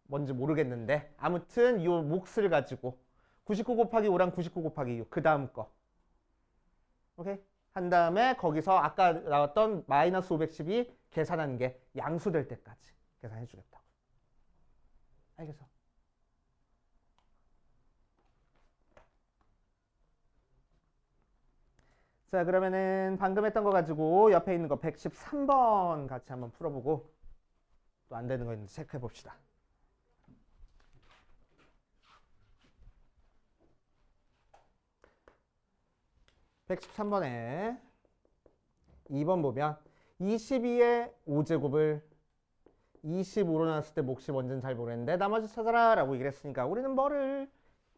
뭔지 모르겠는데 아무튼 이 몫을 가지고 99 곱하기 5랑 99 곱하기 6 그 다음 거 오케이? 한 다음에 거기서 아까 나왔던 마이너스 510이 계산한 게 양수될 때까지 계산해 주겠다고. 알겠어? 자, 그러면은 방금 했던 거 가지고 옆에 있는 거 113번 같이 한번 풀어보고 또 안 되는 거 있는지 체크해 봅시다. 113번에 2번 보면 22의 5제곱을 25로 나눴을 때 몫이 뭔지는 잘 모르겠는데 나머지 찾아라 라고 얘기를 했으니까 우리는 뭐를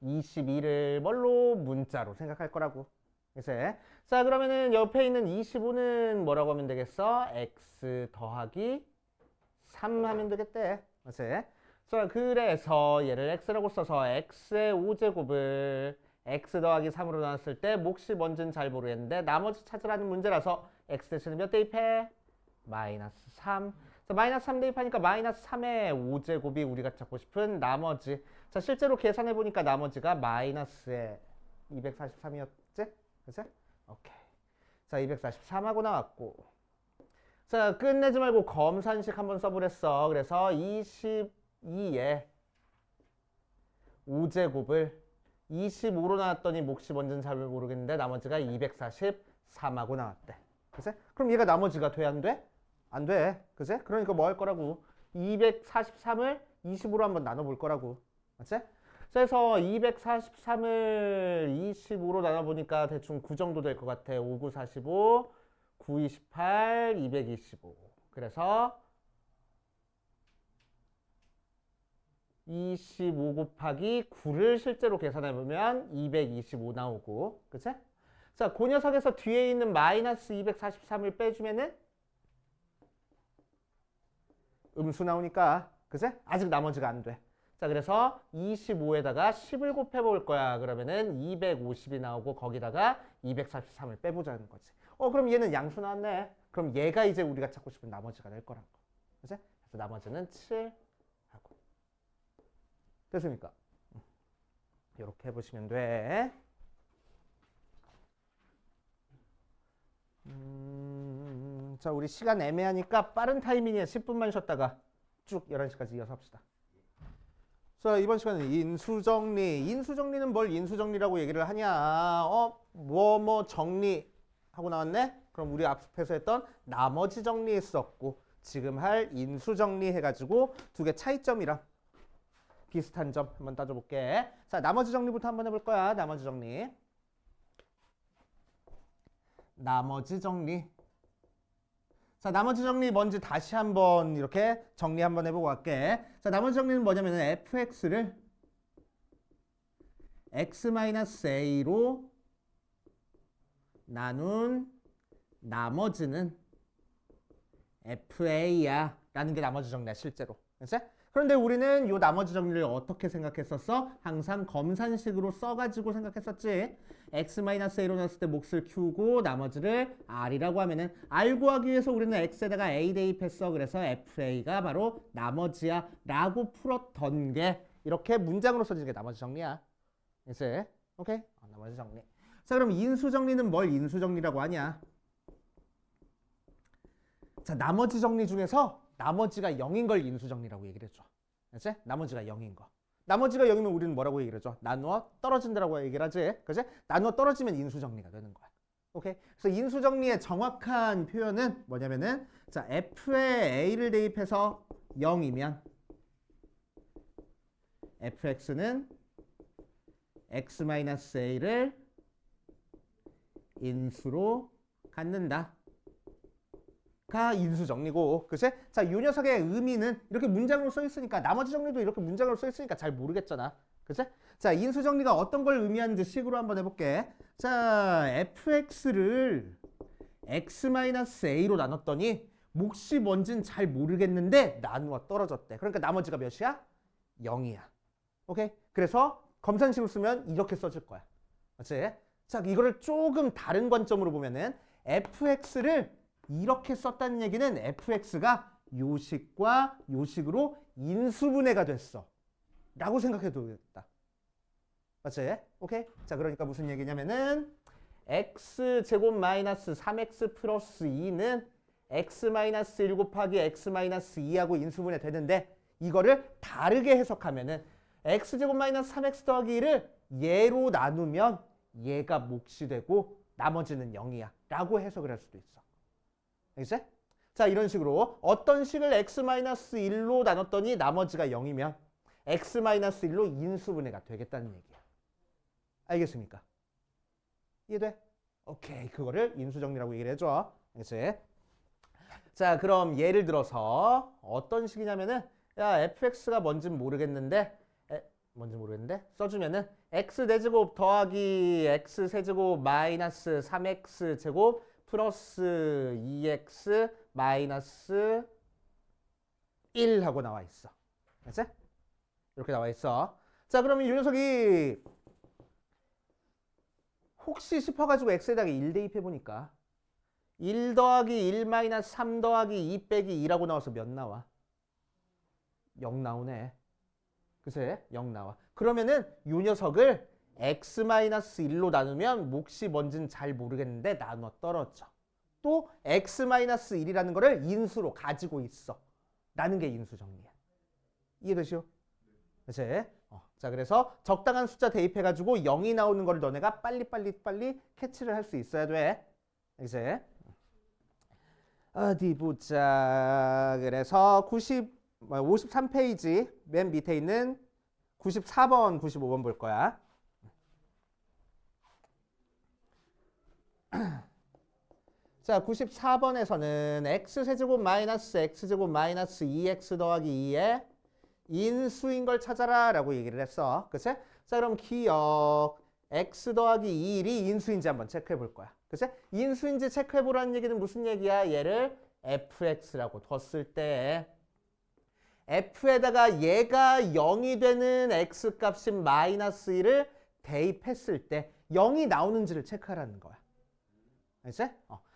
22를 뭘로 문자로 생각할 거라고. 그래서 자 그러면은 옆에 있는 25는 뭐라고 하면 되겠어? x 더하기 3 하면 되겠대. 그래서 자 그래서 얘를 x라고 써서 x의 5제곱을 x 더하기 3으로 나눴을 때 몫이 뭔지는 잘 모르겠는데 나머지 찾으라는 문제라서 x 대신에 몇 대입해? 마이너스 3. 자, 마이너스 3 대입하니까 마이너스 3의 5제곱이 우리가 찾고 싶은 나머지. 자 실제로 계산해 보니까 나머지가 마이너스의 243이었지? 그치? 오케이. 자 243하고 나왔고 자 끝내지 말고 검산식 한번 써보랬어. 그래서 22의 5제곱을 25로 나왔더니 몫이 뭔지는 잘 모르겠는데 나머지가 243하고 나왔대. 그치? 그럼 얘가 나머지가 돼? 안 돼? 안 돼. 그치? 그러니까 뭐 할 거라고? 243을 20으로 한번 나눠볼 거라고. 그치? 그래서 243을 25로 나눠보니까 대충 9 정도 될 것 같아. 5, 9, 45, 9, 28, 225. 그래서 25 곱하기 9를 실제로 계산해보면 225 나오고. 그치? 자, 그 녀석에서 뒤에 있는 마이너스 243을 빼주면은 음수 나오니까. 그치? 아직 나머지가 안 돼. 자, 그래서 25에다가 10을 곱해볼 거야. 그러면은 250이 나오고 거기다가 243을 빼보자는 거지. 그럼 얘는 양수 나왔네. 그럼 얘가 이제 우리가 찾고 싶은 나머지가 될 거란 거. 그치? 그래서 나머지는 7 하고. 됐습니까? 이렇게 해보시면 돼. 자, 우리 시간 애매하니까 빠른 타이밍에 10분만 쉬었다가 쭉 11시까지 이어서 합시다. 자, 이번 시간은 인수정리. 인수정리는 뭘 인수정리라고 얘기를 하냐? 뭐 정리 하고 나왔네? 그럼 우리 앞에서 했던 나머지 정리 했었고 지금 할 인수정리 해가지고 두 개 차이점이랑 비슷한 점 한번 따져볼게. 자, 나머지 정리부터 한번 해볼 거야. 나머지 정리. 나머지 정리. 자, 나머지 정리 뭔지 다시 한번 이렇게 정리 한번 해보고 갈게. 자, 나머지 정리는 뭐냐면 fx를 x-a로 나눈 나머지는 fa야 라는 게 나머지 정리야 실제로. 그치? 그런데 우리는 이 나머지 정리를 어떻게 생각했었어? 항상 검산식으로 써가지고 생각했었지. x-a로 넣었을 때 몫을 q고 나머지를 r이라고 하면은 r 구하기 위해서 우리는 x에다가 a 대입했어. 그래서 fa가 바로 나머지야 라고 풀었던 게 이렇게 문장으로 써지는 게 나머지 정리야. 그치? 오케이? 나머지 정리. 자, 그럼 인수 정리는 뭘 인수 정리라고 하냐? 자, 나머지 정리 중에서 나머지가 0인 걸 인수 정리라고 얘기를 해줘. 그치? 나머지가 0인 거. 나머지가 0이면 우리는 뭐라고 얘기를 해줘? 나누어 떨어진다라고 얘기를 하지. 그치? 나누어 떨어지면 인수 정리가 되는 거야. 오케이? 그래서 인수 정리의 정확한 표현은 뭐냐면은 자, f에 a를 대입해서 0이면 fx는 x-a를 인수로 갖는다. 가 인수 정리고, 그치? 자, 이 녀석의 의미는 이렇게 문장으로 써 있으니까 나머지 정리도 이렇게 문장으로 써 있으니까 잘 모르겠잖아. 그치? 자, 인수 정리가 어떤 걸 의미하는지 식으로 한번 해볼게. 자, fx를 x-a로 나눴더니 몫이 뭔진 잘 모르겠는데 나누어 떨어졌대. 그러니까 나머지가 몇이야? 0이야. 오케이? 그래서 검산식으로 쓰면 이렇게 써줄 거야. 맞지? 자, 이거를 조금 다른 관점으로 보면은 fx를 이렇게 썼다는 얘기는 fx가 요식과 요식으로 인수분해가 됐어. 라고 생각해도 되겠다. 맞지? 오케이? 자, 그러니까 무슨 얘기냐면은 x제곱 마이너스 3x 플러스 2는 x 마이너스 1 곱하기 x 마이너스 2하고 인수분해 되는데 이거를 다르게 해석하면은 x제곱 마이너스 3x 더하기 1을 얘로 나누면 얘가 몫이 되고 나머지는 0이야 라고 해석을 할 수도 있어. 알겠지? 자, 이런 식으로 어떤 식을 x 마이너스 1로 나눴더니 나머지가 0이면 x 마이너스 1로 인수분해가 되겠다는 얘기야. 알겠습니까? 이해돼? 오케이, 그거를 인수정리라고 얘기를 해줘. 알겠지? 자, 그럼 예를 들어서 어떤 식이냐면은 야, fx가 뭔진 모르겠는데 써주면은 x 대제곱 더하기 x 세제곱 마이너스 3x 제곱 플러스 2x 마이너스 1 하고 나와 있어. 알겠지? 이렇게 나와 있어. 자, 그러면 이 녀석이 혹시 싶어가지고 x에다가 1 대입해보니까 1 더하기 1 마이너스 3 더하기 2 빼기 2라고 나와서 몇 나와? 0 나오네. 그새 0 나와. 그러면은 이 녀석을 x 마이너스 1로 나누면 몫이 뭔진 잘 모르겠는데 나눠 떨어져. 또 x 마이너스 1이라는 거를 인수로 가지고 있어. 라는 게 인수 정리야. 이해되시오? 그치? 자, 그래서 적당한 숫자 대입해가지고 0이 나오는 거를 너네가 빨리 캐치를 할 수 있어야 돼. 이제 어디 보자. 그래서 53페이지 맨 밑에 있는 94번, 95번 볼 거야. 자, 94번에서는 x세제곱 마이너스 x제곱 마이너스 2x 더하기 2의 인수인 걸 찾아라 라고 얘기를 했어. 그치? 자, 그럼 기억 x 더하기 2일이 인수인지 한번 체크해 볼 거야. 그치? 인수인지 체크해 보라는 얘기는 무슨 얘기야? 얘를 fx라고 뒀을 때 f에다가 얘가 0이 되는 x 값인 마이너스 1을 대입했을 때 0이 나오는지를 체크하라는 거야. 알겠지?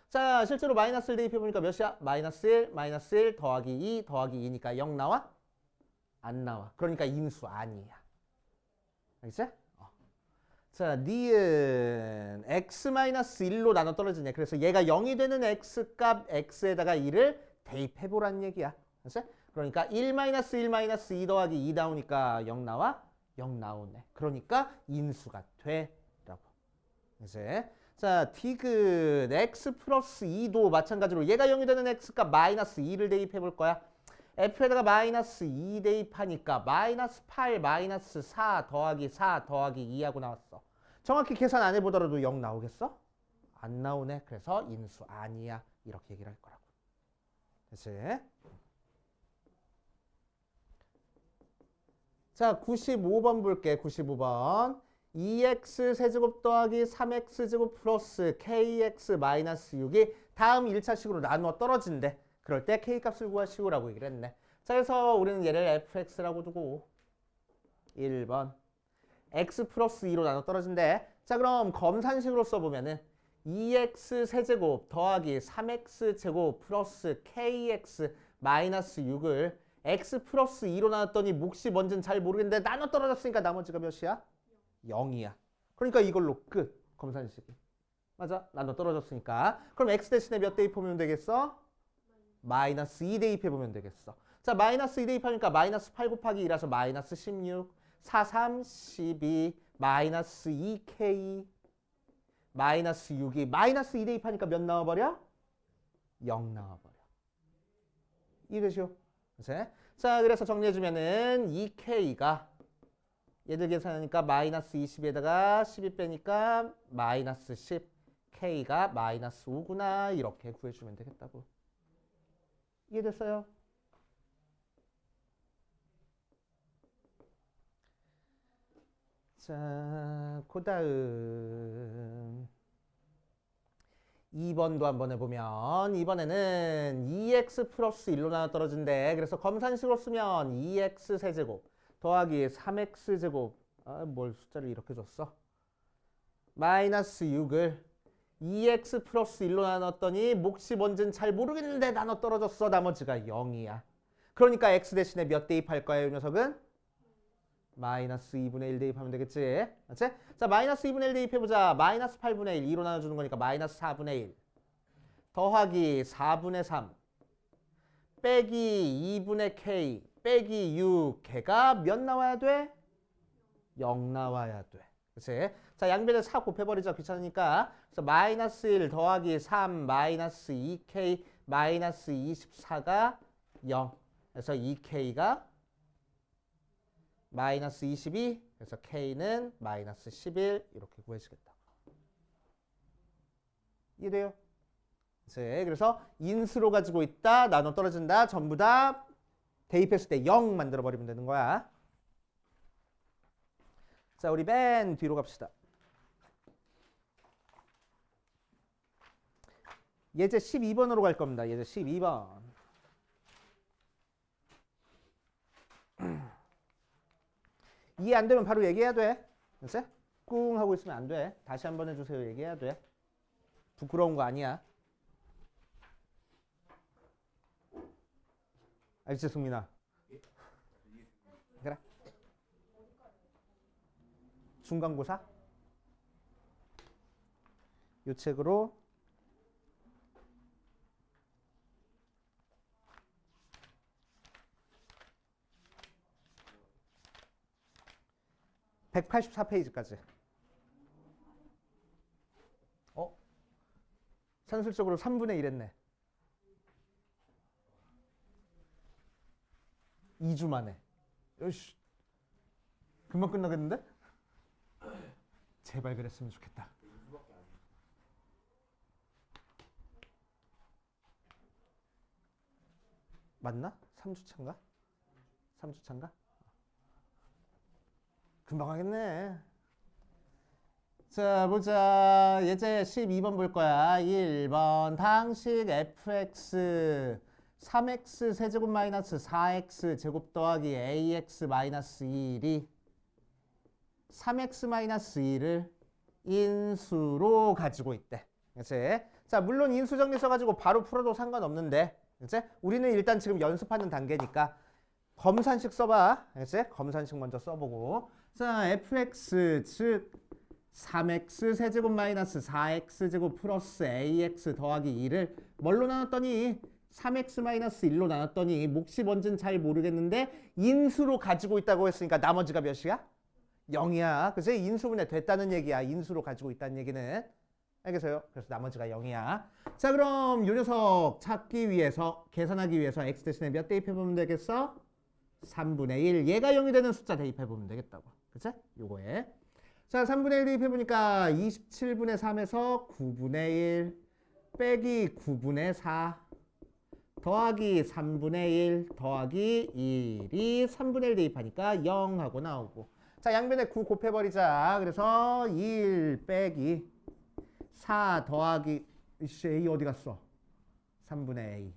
자, 실제로 마이너스를 대입해보니까 몇이야? 마이너스 1 더하기 2 더하기 2니까 0 나와? 안 나와. 그러니까 인수 아니야. 알겠지? 자, 니은 x-1로 나눠 떨어지네. 그래서 얘가 0이 되는 x값 x에다가 2를 대입해보라는 얘기야. 알겠지? 그러니까 1-1-2 더하기 2 나오니까 0 나와? 0 나오네. 그러니까 인수가 돼. 라고. 이제 자, 디귿 x 플러스 2도 마찬가지로 얘가 0이 되는 x값 마이너스 2를 대입해 볼 거야. f에다가 마이너스 2 대입하니까 마이너스 8 마이너스 4 더하기 4 더하기 2하고 나왔어. 정확히 계산 안 해보더라도 0 나오겠어? 안 나오네. 그래서 인수 아니야. 이렇게 얘기를 할 거라고. 됐지? 자, 95번 볼게. 95번. 2x 세제곱 더하기 3x 제곱 플러스 kx 마이너스 6이 다음 1차식으로 나누어 떨어진대. 그럴 때 k값을 구하시오라고 얘기를 했네. 자, 그래서 우리는 얘를 fx라고 두고 1번 x 플러스 2로 나눠 떨어진대. 자, 그럼 검산식으로 써보면은 2x 세제곱 더하기 3x 제곱 플러스 kx 마이너스 6을 x 플러스 2로 나눴더니 몫이 뭔지는 잘 모르겠는데 나눠 떨어졌으니까 나머지가 몇이야? 0이야. 그러니까 이걸로 끝. 검산식이. 맞아? 나눠 떨어졌으니까. 그럼 x 대신에 몇 대입하면 되겠어? 마이너스 2 대입해보면 되겠어. 자, 마이너스 2 대입하니까 마이너스 8 곱하기 2라서 마이너스 16, 4, 3, 12, 마이너스 2k, 마이너스 6이 마이너스 2 대입하니까 몇 나와버려? 0 나와버려. 이해되시오? 자, 그래서 정리해주면은 2k가 얘들 계산하니까 마이너스 20에다가 12 빼니까 마이너스 10, k가 마이너스 5구나. 이렇게 구해주면 되겠다고. 이해됐어요? 자, 그 다음 2번도 한번 해보면 이번에는 2x 플러스 1로 나눠 떨어진대. 그래서 검산식으로 쓰면 2x 세제곱 더하기 3x 제곱 뭘 숫자를 이렇게 줬어? 마이너스 6을 2x 플러스 1로 나눴더니 몫이 뭔지는 잘 모르겠는데 나눠 떨어졌어. 나머지가 0이야. 그러니까 x 대신에 몇 대입할 거야, 이 녀석은? 마이너스 2분의 1 대입하면 되겠지. 맞지? 자, 마이너스 2분의 1 대입해보자. 마이너스 8분의 1, 2로 나눠주는 거니까 마이너스 4분의 1 더하기 4분의 3 빼기 2분의 k 빼기 6 걔가 몇 나와야 돼? 0 나와야 돼. 그치? 자, 양변에 4 곱해버리자. 귀찮으니까. 그래서 마이너스 1 더하기 3 마이너스 2k 마이너스 24가 0. 그래서 2k가 마이너스 22. 그래서 k는 마이너스 11 이렇게 구해주겠다. 이해돼요? 그치? 그래서 인수로 가지고 있다. 나눠 떨어진다. 전부 다 대입했을 때 0 만들어버리면 되는 거야. 자, 우리 맨 뒤로 갑시다. 예제 12번으로 갈 겁니다. 예제 12번. 이해 안 되면 바로 얘기해야 돼. 그치? 꿍 하고 있으면 안 돼. 다시 한번 해주세요. 얘기해야 돼. 부끄러운 거 아니야. 알지, 승민아? 그래. 중간고사? 요 책으로 184페이지까지. 산술적으로 3분의 1 했네. 2주 만에. 요시. 금방 끝나겠는데? 제발 그랬으면 좋겠다. 맞나? 3주 차인가? 3주 차인가? 금방 하겠네. 자, 보자. 예제 12번 볼 거야. 1번 당식 fx 3x 세제곱 마이너스 4x 제곱 더하기 ax 마이너스 1이 3x 마이너스 2를 인수로 가지고 있대. 그치? 자, 물론 인수 정리 써가지고 바로 풀어도 상관없는데, 그치? 우리는 일단 지금 연습하는 단계니까 검산식 써봐. 그치? 검산식 먼저 써보고. 자, fx 즉 3x 세제곱 마이너스 4x 제곱 플러스 ax 더하기 2를 뭘로 나눴더니 3x 마이너스 1로 나눴더니 몫이 뭔지는 잘 모르겠는데 인수로 가지고 있다고 했으니까 나머지가 몇이야? 0이야. 그래서 인수분해 됐다는 얘기야. 인수로 가지고 있다는 얘기는. 알겠어요? 그래서 나머지가 0이야. 자, 그럼 요 녀석 찾기 위해서 계산하기 위해서 x 대신에 몇 대입해보면 되겠어? 3분의 1. 얘가 0이 되는 숫자 대입해보면 되겠다고. 그치? 요거에. 자, 3분의 1 대입해보니까 27분의 3에서 9분의 1 빼기 9분의 4 더하기 3분의 1 더하기 1이 3분의 1 대입하니까 0 하고 나오고. 자, 양변에 9 곱해버리자. 그래서 1 빼기 4 더하기 A 어디 갔어? 3분의 A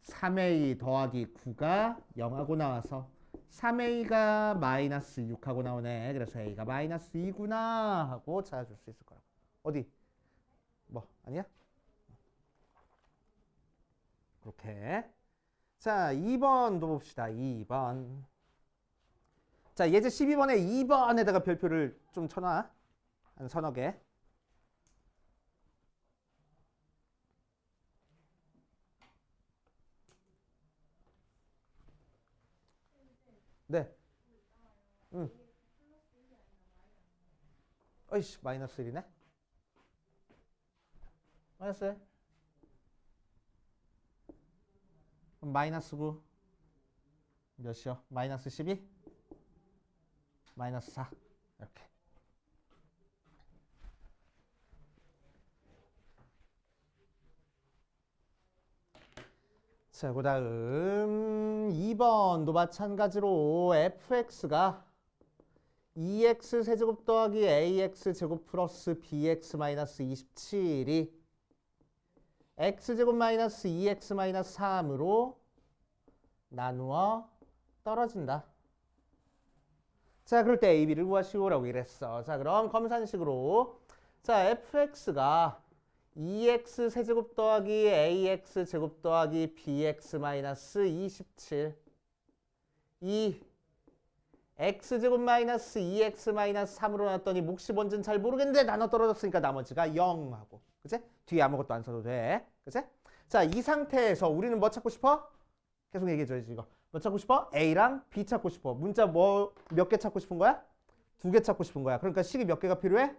3A 더하기 9가 0하고 나와서 3A가 마이너스 6하고 나오네. 그래서 A가 마이너스 2구나 하고 찾아줄 수 있을 거라고. 어디? 뭐 아니야? 그렇게. 자, 2번도 봅시다. 2번. 자, 예제 12번에 2번에다가 별표를 좀 쳐놔. 한 서너 개. 네. 응. 어이씨, 마이너스 1이네. 마이너스 1. 그럼 마이너스 9. 몇이요? 마이너스 12? 마이너스 4. 이렇게. 자, 그 다음 2번도 마찬가지로 fx가 2x 세제곱 더하기 ax 제곱 플러스 bx 마이너스 27이 x제곱 마이너스 2x 마이너스 3으로 나누어 떨어진다. 자, 그럴 때 a, b를 구하시오라고 이랬어. 자, 그럼 검산식으로 자, fx가 2x 세제곱 더하기 ax 제곱 더하기 bx 마이너스 27 이 x제곱 마이너스 2x 마이너스 3으로 나눴더니 몫이 뭔지는 잘 모르겠는데 나눠 떨어졌으니까 나머지가 0 하고 그치? 뒤에 아무것도 안 써도 돼. 그치? 자, 이 상태에서 우리는 뭐 찾고 싶어? 계속 얘기해줘야지 이거. 뭐 찾고 싶어? A랑 B 찾고 싶어. 문자 뭐 몇 개 찾고 싶은 거야? 2개 찾고 싶은 거야. 그러니까 식이 몇 개가 필요해?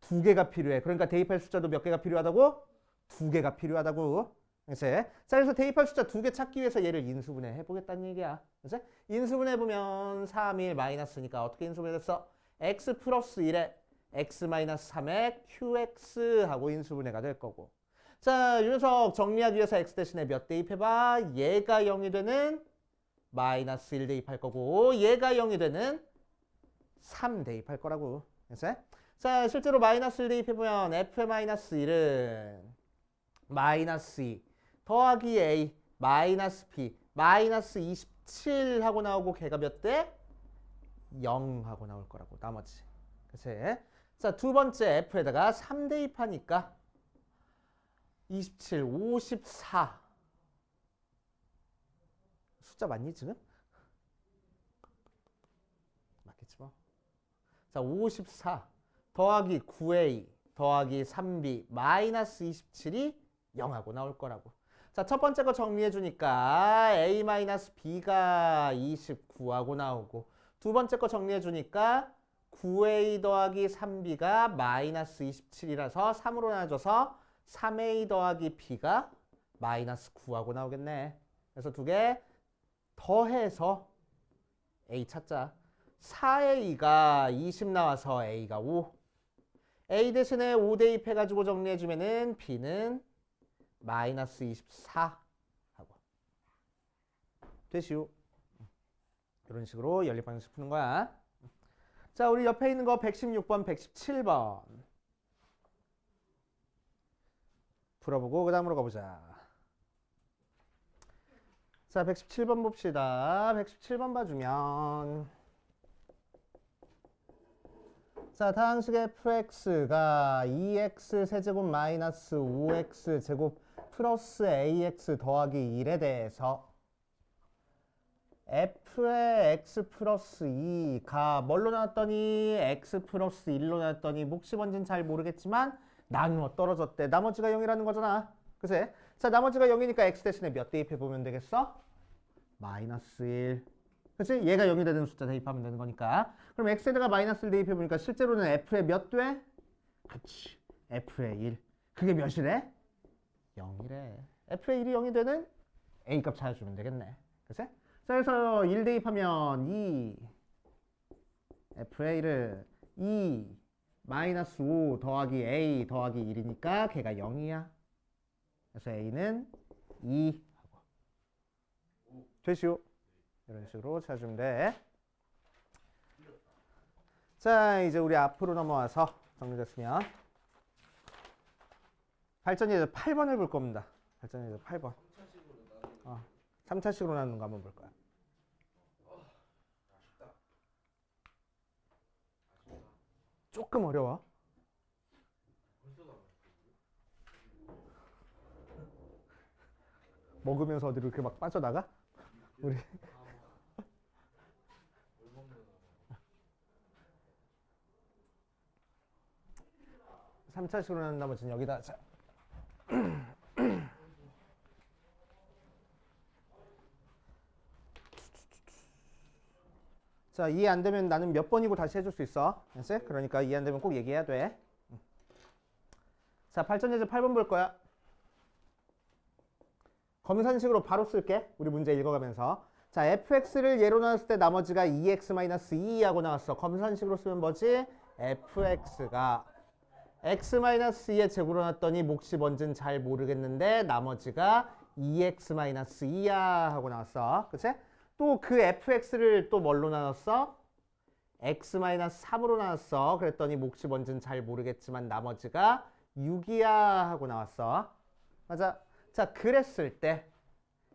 2개가 필요해. 그러니까 대입할 숫자도 몇 개가 필요하다고? 2개가 필요하다고. 그치? 자, 그래서 대입할 숫자 2개 찾기 위해서 얘를 인수분해 해보겠다는 얘기야. 그치? 인수분해해보면 3, 1 마이너스니까 어떻게 인수분해됐어? x 플러스 1에 x 마이너스 3에 qx 하고 인수분해가 될 거고. 자, 이 녀석 정리하기 위해서 x 대신에 몇 대입해봐? 얘가 0이 되는 마이너스 1 대입할 거고 얘가 0이 되는 3 대입할 거라고. 그치? 자, 실제로 마이너스 1 대입해보면 f의 마이너스 1은 마이너스 2 더하기 a 마이너스 b 마이너스 27 하고 나오고 걔가 몇 대? 0 하고 나올 거라고 나머지. 그치? 자, 두 번째 f에다가 3 대입하니까 27, 54 숫자 맞니 지금? 맞겠지 뭐. 자, 54 더하기 9a 더하기 3b 마이너스 27이 0하고 나올 거라고. 자, 첫 번째 거 정리해 주니까 a 마이너스 b가 29하고 나오고 두 번째 거 정리해 주니까 9a 더하기 3b가 마이너스 27이라서 3으로 나눠줘서 3a 더하기 b가 마이너스 9하고 나오겠네. 그래서 두 개 더해서 a 찾자. 4a가 20 나와서 a가 5. a 대신에 5 대입해가지고 정리해주면은 b는 마이너스 24 하고 되시오. 이런 식으로 연립 방식 푸는 거야. 자, 우리 옆에 있는 거 116번, 117번 풀어보고 그 다음으로 가보자. 자, 117번 봅시다. 117번 봐주면 자, 다항식 fx가 2x 세제곱 마이너스 5x 제곱 플러스 ax 더하기 1에 대해서 f의 x 플러스 2가 뭘로 나왔더니 x 플러스 1로 나왔더니 몫이 뭔지는 잘 모르겠지만 나누어 떨어졌대. 나머지가 0이라는 거잖아. 그치? 자, 나머지가 0이니까 x 대신에 몇 대입해보면 되겠어? 마이너스 1. 그치? 얘가 0이 되는 숫자 대입하면 되는 거니까. 그럼 x에다가 마이너스 1 대입해보니까 실제로는 f의 몇 돼? 그치. f의 1. 그게 몇이래? 0이래. f의 1이 0이 되는 a 값 찾아주면 되겠네. 그치? 자, 그래서 1 대입하면 2 f의 1을 2 마이너스 5 더하기 a 더하기 1이니까 걔가 0이야. 그래서 a는 2 하고 되시오. 이런 식으로 찾아주면 돼. 자, 이제 우리 앞으로 넘어와서 정리됐으면 발전 예제 8번을 볼 겁니다. 발전 예제 8번. 3차식으로 나누는 거 한번 볼 거야. 조금 어려워. 먹으면서 어디로 이렇게 막 빠져나가? 우리 3차식으로 나눈 나머지는 여기다. 자. 자, 이해 안 되면 나는 몇 번이고 다시 해줄 수 있어. 알았지? 그러니까 이해 안 되면 꼭 얘기해야 돼. 자, 발전 예제 8번 볼 거야. 검산식으로 바로 쓸게. 우리 문제 읽어가면서. 자, fx를 예로 나눴을 때 나머지가 2x-2 하고 나왔어. 검산식으로 쓰면 뭐지? fx가 x-2의 제곱으로 나왔더니 몫이 뭔지는 잘 모르겠는데 나머지가 2x-2야 하고 나왔어. 그치? 또 그 fx를 또 뭘로 나눴어? x-3으로 나왔어. 그랬더니 몫이 뭔지는 잘 모르겠지만 나머지가 6이야 하고 나왔어. 맞아. 자, 그랬을 때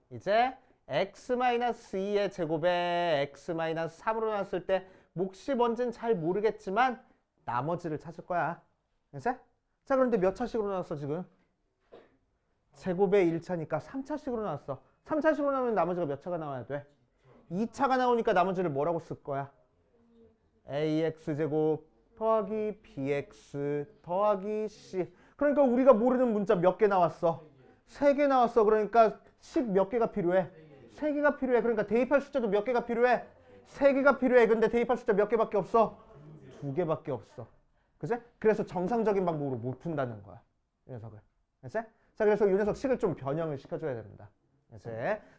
이제 x-2의 제곱에 x-3으로 나왔을 때 몫이 뭔지는 잘 모르겠지만 나머지를 찾을 거야. 알겠어? 자, 그런데 몇 차식으로 나왔어 지금? 제곱의 1차니까 3차식으로 나왔어. 3차식으로 나오면 나머지가 몇 차가 나와야 돼? 2차가 나오니까 나머지를 뭐라고 쓸 거야? ax제곱 더하기 bx 더하기 c. 그러니까 우리가 모르는 문자 몇 개 나왔어? 3개 나왔어. 그러니까 식 몇 개가 필요해? 3개가 필요해. 그러니까 대입할 숫자도 몇 개가 필요해? 3개가 필요해. 근데 대입할 숫자 몇 개밖에 없어? 2개밖에 없어. 그치? 그래서 정상적인 방법으로 못 푼다는 거야. 이 녀석을. 그치? 자, 그래서 이 녀석 식을 좀 변형을 시켜줘야 됩니다. 그치?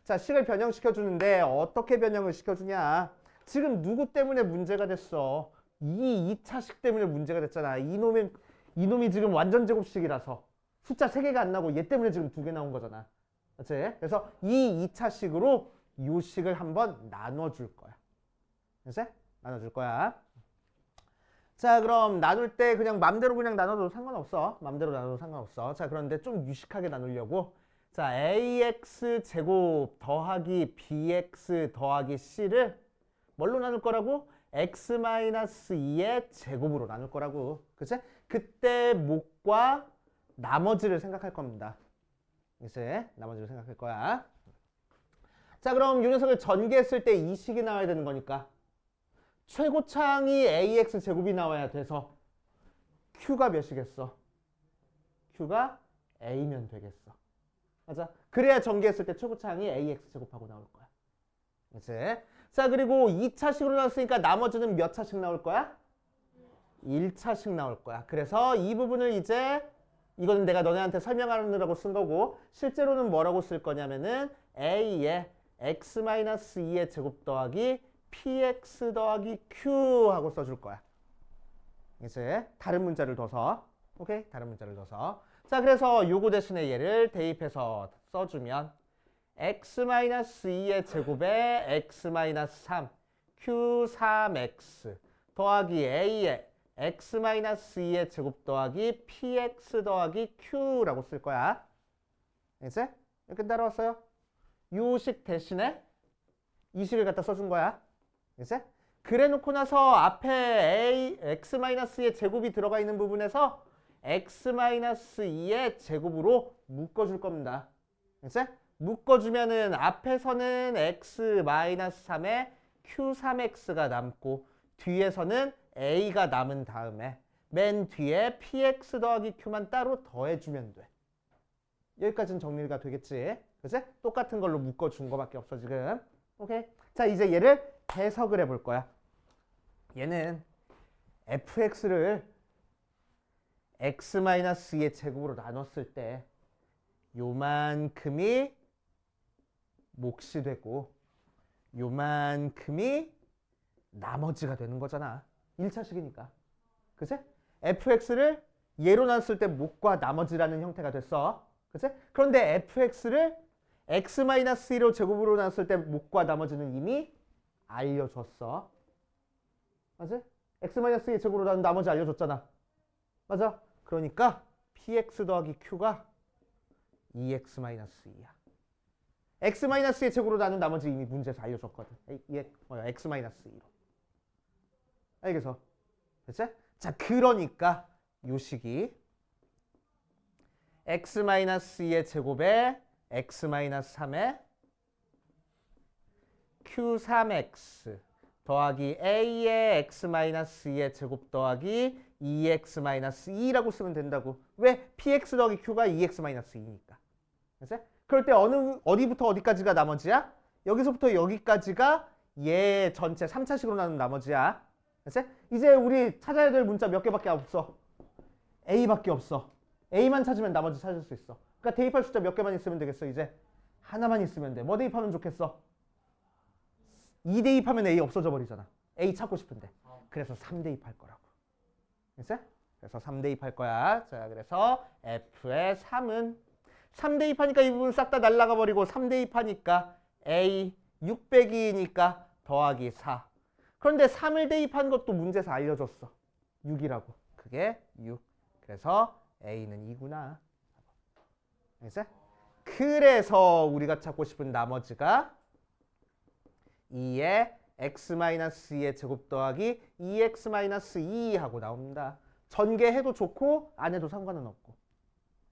자, 식을 변형시켜주는데 어떻게 변형을 시켜주냐? 지금 누구 때문에 문제가 됐어? 이 2차식 때문에 문제가 됐잖아. 이놈이 지금 완전 제곱식이라서 숫자 3개가 안 나고 얘 때문에 지금 2개 나온 거잖아. 그치? 그래서 이 2차식으로 요 식을 한번 나눠줄 거야. 그치? 나눠줄 거야. 자, 그럼 나눌 때 그냥 맘대로 그냥 나눠도 상관없어. 맘대로 나눠도 상관없어. 자, 그런데 좀 유식하게 나누려고 자, ax 제곱 더하기 bx 더하기 c를 뭘로 나눌 거라고? x-2의 제곱으로 나눌 거라고. 그치? 그때 몫과 나머지를 생각할 겁니다. 그치? 나머지를 생각할 거야. 자, 그럼 이 녀석을 전개했을 때 이 식이 나와야 되는 거니까 최고창이 ax 제곱이 나와야 돼서 q가 몇이겠어? q가 a면 되겠어. 맞아? 그래야 전개했을 때 최고창이 ax 제곱하고 나올 거야. 그치? 자, 그리고 2차식으로 나왔으니까 나머지는 몇 차씩 나올 거야? 1차씩 나올 거야. 그래서 이 부분을 이제 이거는 내가 너네한테 설명하느라고 쓴 거고 실제로는 뭐라고 쓸 거냐면은 a에 x-2의 제곱 더하기 px 더하기 q 하고 써줄 거야. 이제 다른 문자를 둬서 오케이? 다른 문자를 둬서 자, 그래서 요거 대신에 얘를 대입해서 써주면 x-2의 제곱에 x-3 q3x 더하기 a에 x-2의 제곱 더하기 px 더하기 q라고 쓸 거야. 이제 이렇게 따라왔어요. 요 식 대신에 이 식을 갖다 써준 거야. 이제 그래 놓고 나서 앞에 x-의 제곱이 들어가 있는 부분에서 x-2의 제곱으로 묶어줄 겁니다. 이제 묶어주면은 앞에서는 x-3에 q3x가 남고 뒤에서는 a가 남은 다음에 맨 뒤에 px 더하기 q만 따로 더해주면 돼. 여기까지는 정리가 되겠지. 그치? 똑같은 걸로 묶어준 거밖에 없어 지금. 오케이? 자, 이제 얘를 해석을 해볼 거야. 얘는 fx를 x-의 제곱으로 나눴을 때 요만큼이 몫이 되고 요만큼이 나머지가 되는 거잖아. 1차식이니까. 그치? fx를 얘로 나눴을 때 몫과 나머지라는 형태가 됐어. 그치? 그런데 fx를 x-1로 제곱으로 나눴을 때 몫과 나머지는 이미 알려줬어. 맞지? x-2의 제곱으로 나눈 나머지 알려줬잖아. 맞아? 그러니까 px 더하기 q가 2x-2야. x-의 제곱으로 나눈 나머지 이미 문제에서 알려줬거든. x-2로. 알겠어? 됐지? 자, 그러니까 요 식이 x-2의 제곱에 x-3에 q3x 더하기 a의 x-2의 제곱 더하기 2x-2라고 쓰면 된다고. 왜? px 더하기 q가 2x-2니까. 그치? 그럴 때 어디부터 어디까지가 나머지야? 여기서부터 여기까지가 얘 전체 3차식으로 나눈 나머지야. 그치? 이제 우리 찾아야 될 문자 몇 개밖에 없어. a밖에 없어. a만 찾으면 나머지 찾을 수 있어. 그러니까 대입할 숫자 몇 개만 있으면 되겠어. 이제 하나만 있으면 돼. 뭐 대입하면 좋겠어? 2 대입하면 a 없어져 버리잖아. a 찾고 싶은데. 그래서 3 대입할 거라고. 됐어? 그래서 3 대입할 거야. 자, 그래서 f의 3은 3 대입하니까 이 부분 싹 다 날아가 버리고 3 대입하니까 a 602니까 더하기 4. 그런데 3을 대입한 것도 문제에서 알려줬어. 6이라고. 그게 6. 그래서 A는 2구나. 알겠어? 그래서 우리가 찾고 싶은 나머지가 2의 x-2의 제곱 더하기 2x-2 하고 나옵니다. 전개해도 좋고 안 해도 상관은 없고.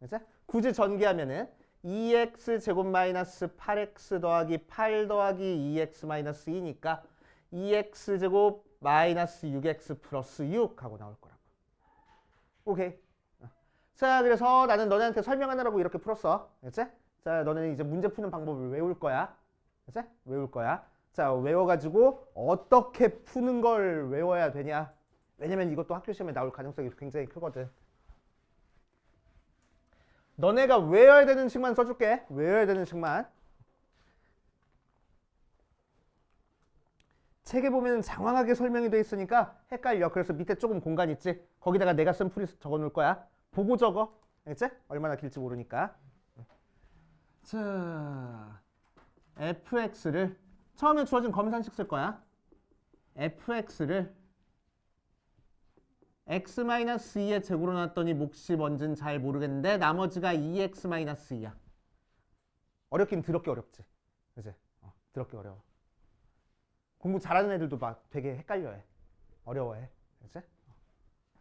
알겠어? 굳이 전개하면은 2x 제곱 마이너스 8x 더하기 8 더하기 2x 마이너스 2니까 2x 제곱 마이너스 6x 플러스 6 하고 나올 거라고. 오케이. 자, 그래서 나는 너네한테 설명하느라고 이렇게 풀었어. 알겠지? 자, 너네는 이제 문제 푸는 방법을 외울 거야. 알겠지? 외울 거야. 자, 외워가지고 어떻게 푸는 걸 외워야 되냐. 왜냐면 이것도 학교 시험에 나올 가능성이 굉장히 크거든. 너네가 외워야 되는 식만 써줄게. 외워야 되는 식만. 책에 보면 장황하게 설명이 돼 있으니까 헷갈려. 그래서 밑에 조금 공간 있지? 거기다가 내가 쓴 풀이 적어 놓을 거야. 보고 적어. 알겠지? 얼마나 길지 모르니까. 자, fx를 처음에 주어진 검산식 쓸 거야. fx를 x-2의 제곱으로 놨더니 몫이 뭔지는 잘 모르겠는데 나머지가 2x-2야. 어렵긴 더럽게 어렵지. 그치? 더럽게 어려워. 공부 잘하는 애들도 막 되게 헷갈려해. 어려워해. 그치?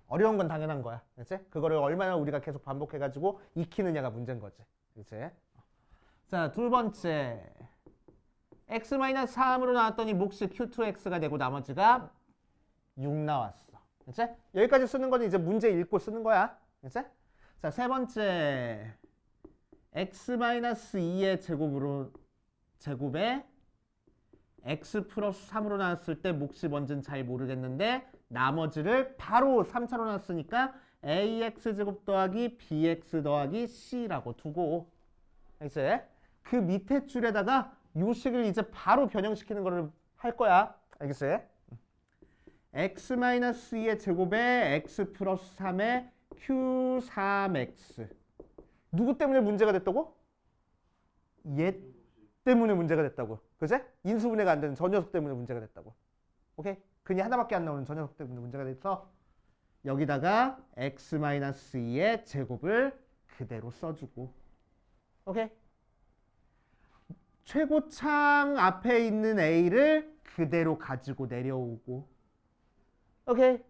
어려운 건 당연한 거야. 그치? 그거를 얼마나 우리가 계속 반복해가지고 익히느냐가 문제인 거지. 그치? 자, 두 번째. x-3으로 나왔더니 몫이 q2x가 되고 나머지가 6 나왔어. 그치? 여기까지 쓰는 거는 이제 문제 읽고 쓰는 거야. 그치? 자, 세 번째. x-2의 제곱에 x 플러스 3으로 나왔을 때 몫이 뭔지는 잘 모르겠는데 나머지를 바로 3차로 나왔으니까 ax 제곱 더하기 bx 더하기 c라고 두고 알겠지? 그 밑에 줄에다가 요 식을 이제 바로 변형시키는 거를 할 거야. 알겠지? x-2의 제곱에 x 플러스 3의 q3x 누구 때문에 문제가 됐다고? 얘 때문에 문제가 됐다고. 그제? 인수분해가 안 되는 저 녀석 때문에 문제가 됐다고. 오케이? 근이 하나밖에 안 나오는 저 녀석 때문에 문제가 돼서 여기다가 x-2의 제곱을 그대로 써주고. 오케이? 최고창 앞에 있는 a를 그대로 가지고 내려오고. 오케이?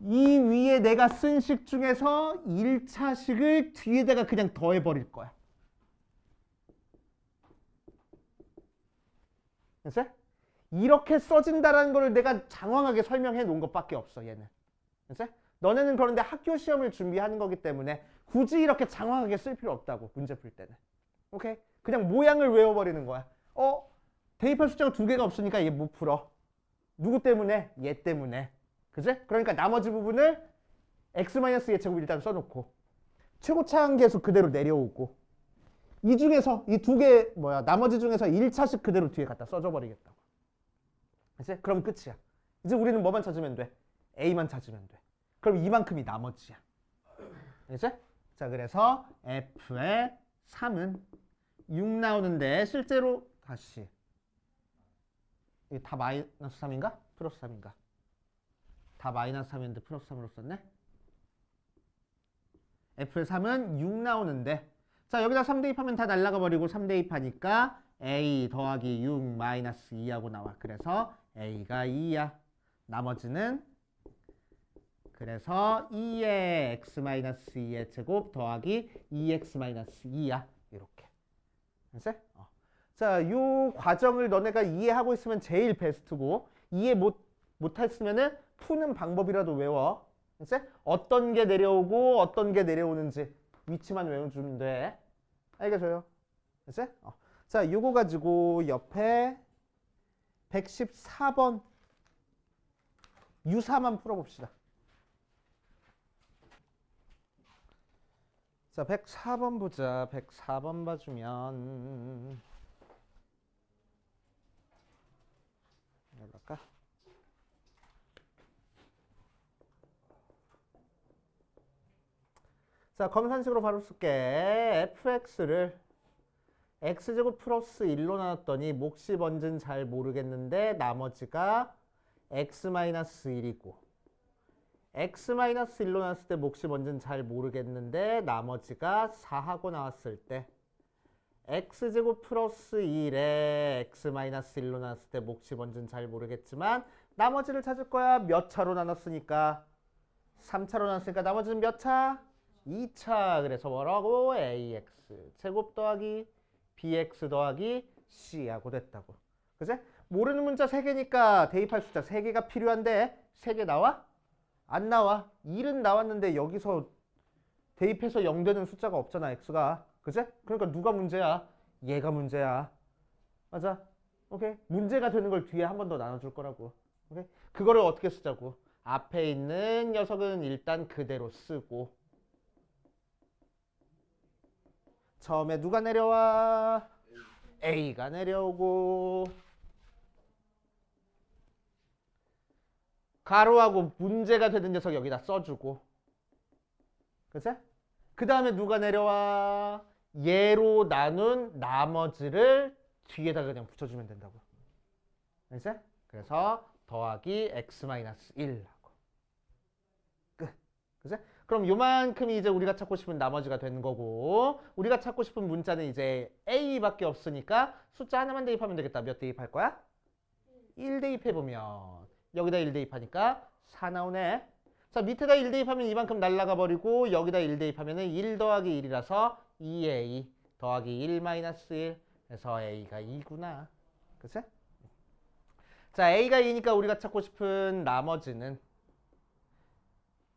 이 위에 내가 쓴 식 중에서 1차 식을 뒤에다가 그냥 더해버릴 거야. 됐어? 이렇게 써진다라는 걸 내가 장황하게 설명해 놓은 것밖에 없어, 얘는. 됐어? 너네는 그런데 학교 시험을 준비하는 거기 때문에 굳이 이렇게 장황하게 쓸 필요 없다고, 문제 풀 때는. 오케이? 그냥 모양을 외워버리는 거야. 대입할 숫자가 2개가 없으니까 얘 못 풀어. 누구 때문에? 얘 때문에. 그지? 그러니까 나머지 부분을 x-의 제곱 일단 써놓고 최고차항 계수 그대로 내려오고 이 중에서 이 두 개 나머지 중에서 1차식 그대로 뒤에 갖다 써줘 버리겠다고. 그치? 그럼 끝이야. 이제 우리는 뭐만 찾으면 돼? A만 찾으면 돼. 그럼 이만큼이 나머지야. 그치? 자, 그래서 F의 3은 6 나오는데 실제로 다시 이게 다 마이너스 3인가? 플러스 3인가? 다 마이너스 3인데 플러스 3으로 썼네? F의 3은 6 나오는데 자, 여기다 3 대입하면 다 날라가 버리고 3 대입하니까 A 더하기 6 마이너스 2하고 나와. 그래서 A가 2야. 나머지는 그래서 2의 x-2의 제곱 더하기 2x-2야. 이렇게. 됐어? 자, 이 과정을 너네가 이해하고 있으면 제일 베스트고 이해 못했으면은 푸는 방법이라도 외워. 됐어? 어떤 게 내려오고 어떤 게 내려오는지 위치만 외워주면 돼. 알겠어요? 됐어? 자, 요거 가지고 옆에 114번 유사만 풀어봅시다. 자, 104번 보자. 104번 봐주면 해볼까? 자, 검산식으로 바로 쓸게. fx를 x제곱 플러스 1로 나눴더니 몫이 뭔진 잘 모르겠는데 나머지가 x-1이고 x-1로 나왔을 때 몫이 뭔진 잘 모르겠는데 나머지가 4하고 나왔을 때 x제곱 플러스 1에 x-1로 나왔을 때 몫이 뭔진 잘 모르겠지만 나머지를 찾을 거야. 몇 차로 나눴으니까 3차로 나눴으니까 나머지는 몇 차? 2차. 그래서 뭐라고? ax 제곱 더하기 bx 더하기 c하고 됐다고. 그치? 모르는 문자 3개니까 대입할 숫자 3개가 필요한데 3개 나와? 안 나와. 1은 나왔는데 여기서 대입해서 0 되는 숫자가 없잖아, x가. 그치? 그러니까 누가 문제야? 얘가 문제야. 맞아. 오케이? 문제가 되는 걸 뒤에 한 번 더 나눠줄 거라고. 오케이? 그거를 어떻게 쓰자고? 앞에 있는 녀석은 일단 그대로 쓰고 처음에 누가 내려와? A가 내려오고 가로하고 문제가 되는 녀석 여기다 써주고 그치? 그 다음에 누가 내려와? 얘로 나눈 나머지를 뒤에다 그냥 붙여주면 된다고. 알지? 그래서 더하기 x-1 하고 끝. 그치? 그럼 요만큼이 이제 우리가 찾고 싶은 나머지가 되는 거고 우리가 찾고 싶은 문자는 이제 a밖에 없으니까 숫자 하나만 대입하면 되겠다. 몇 대입할 거야? 1 대입해보면 여기다 1 대입하니까 4 나오네. 자, 밑에다 1 대입하면 이만큼 날라가 버리고 여기다 1 대입하면 1 더하기 1이라서 2a 더하기 1-1 그래서 a가 2구나. 그치? 자, a가 2니까 우리가 찾고 싶은 나머지는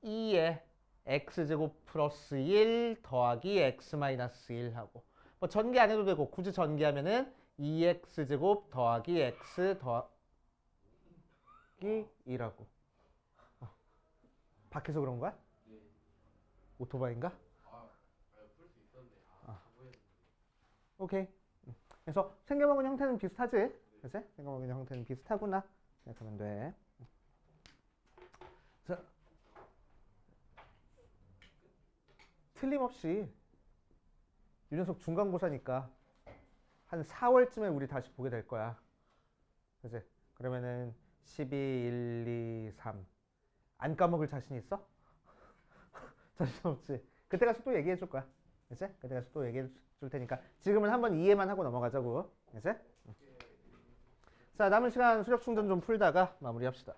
2에 x제곱 플러스 1 더하기 x-1 하고 뭐 전개 안 해도 되고 굳이 전개하면은 2x제곱 더하기 x 더하기 2라고. 밖에서 그런 거야? 네. 오토바이인가? 풀 수 있었는데 오케이. 그래서 생겨먹은 형태는 비슷하지? 그치? 생겨먹은 형태는 비슷하구나. 생각하면 돼. 자, 틀림없이 이 녀석 중간고사니까 한 4월쯤에 우리 다시 보게 될 거야. 그치? 그러면은 12, 1, 2, 3 안 까먹을 자신 있어? 자신 없지? 그때 가서 또 얘기해 줄 거야. 그치? 그때 가서 또 얘기해 줄 테니까 지금은 한번 이해만 하고 넘어가자고. 그치? 자, 남은 시간 수력 충전 좀 풀다가 마무리합시다.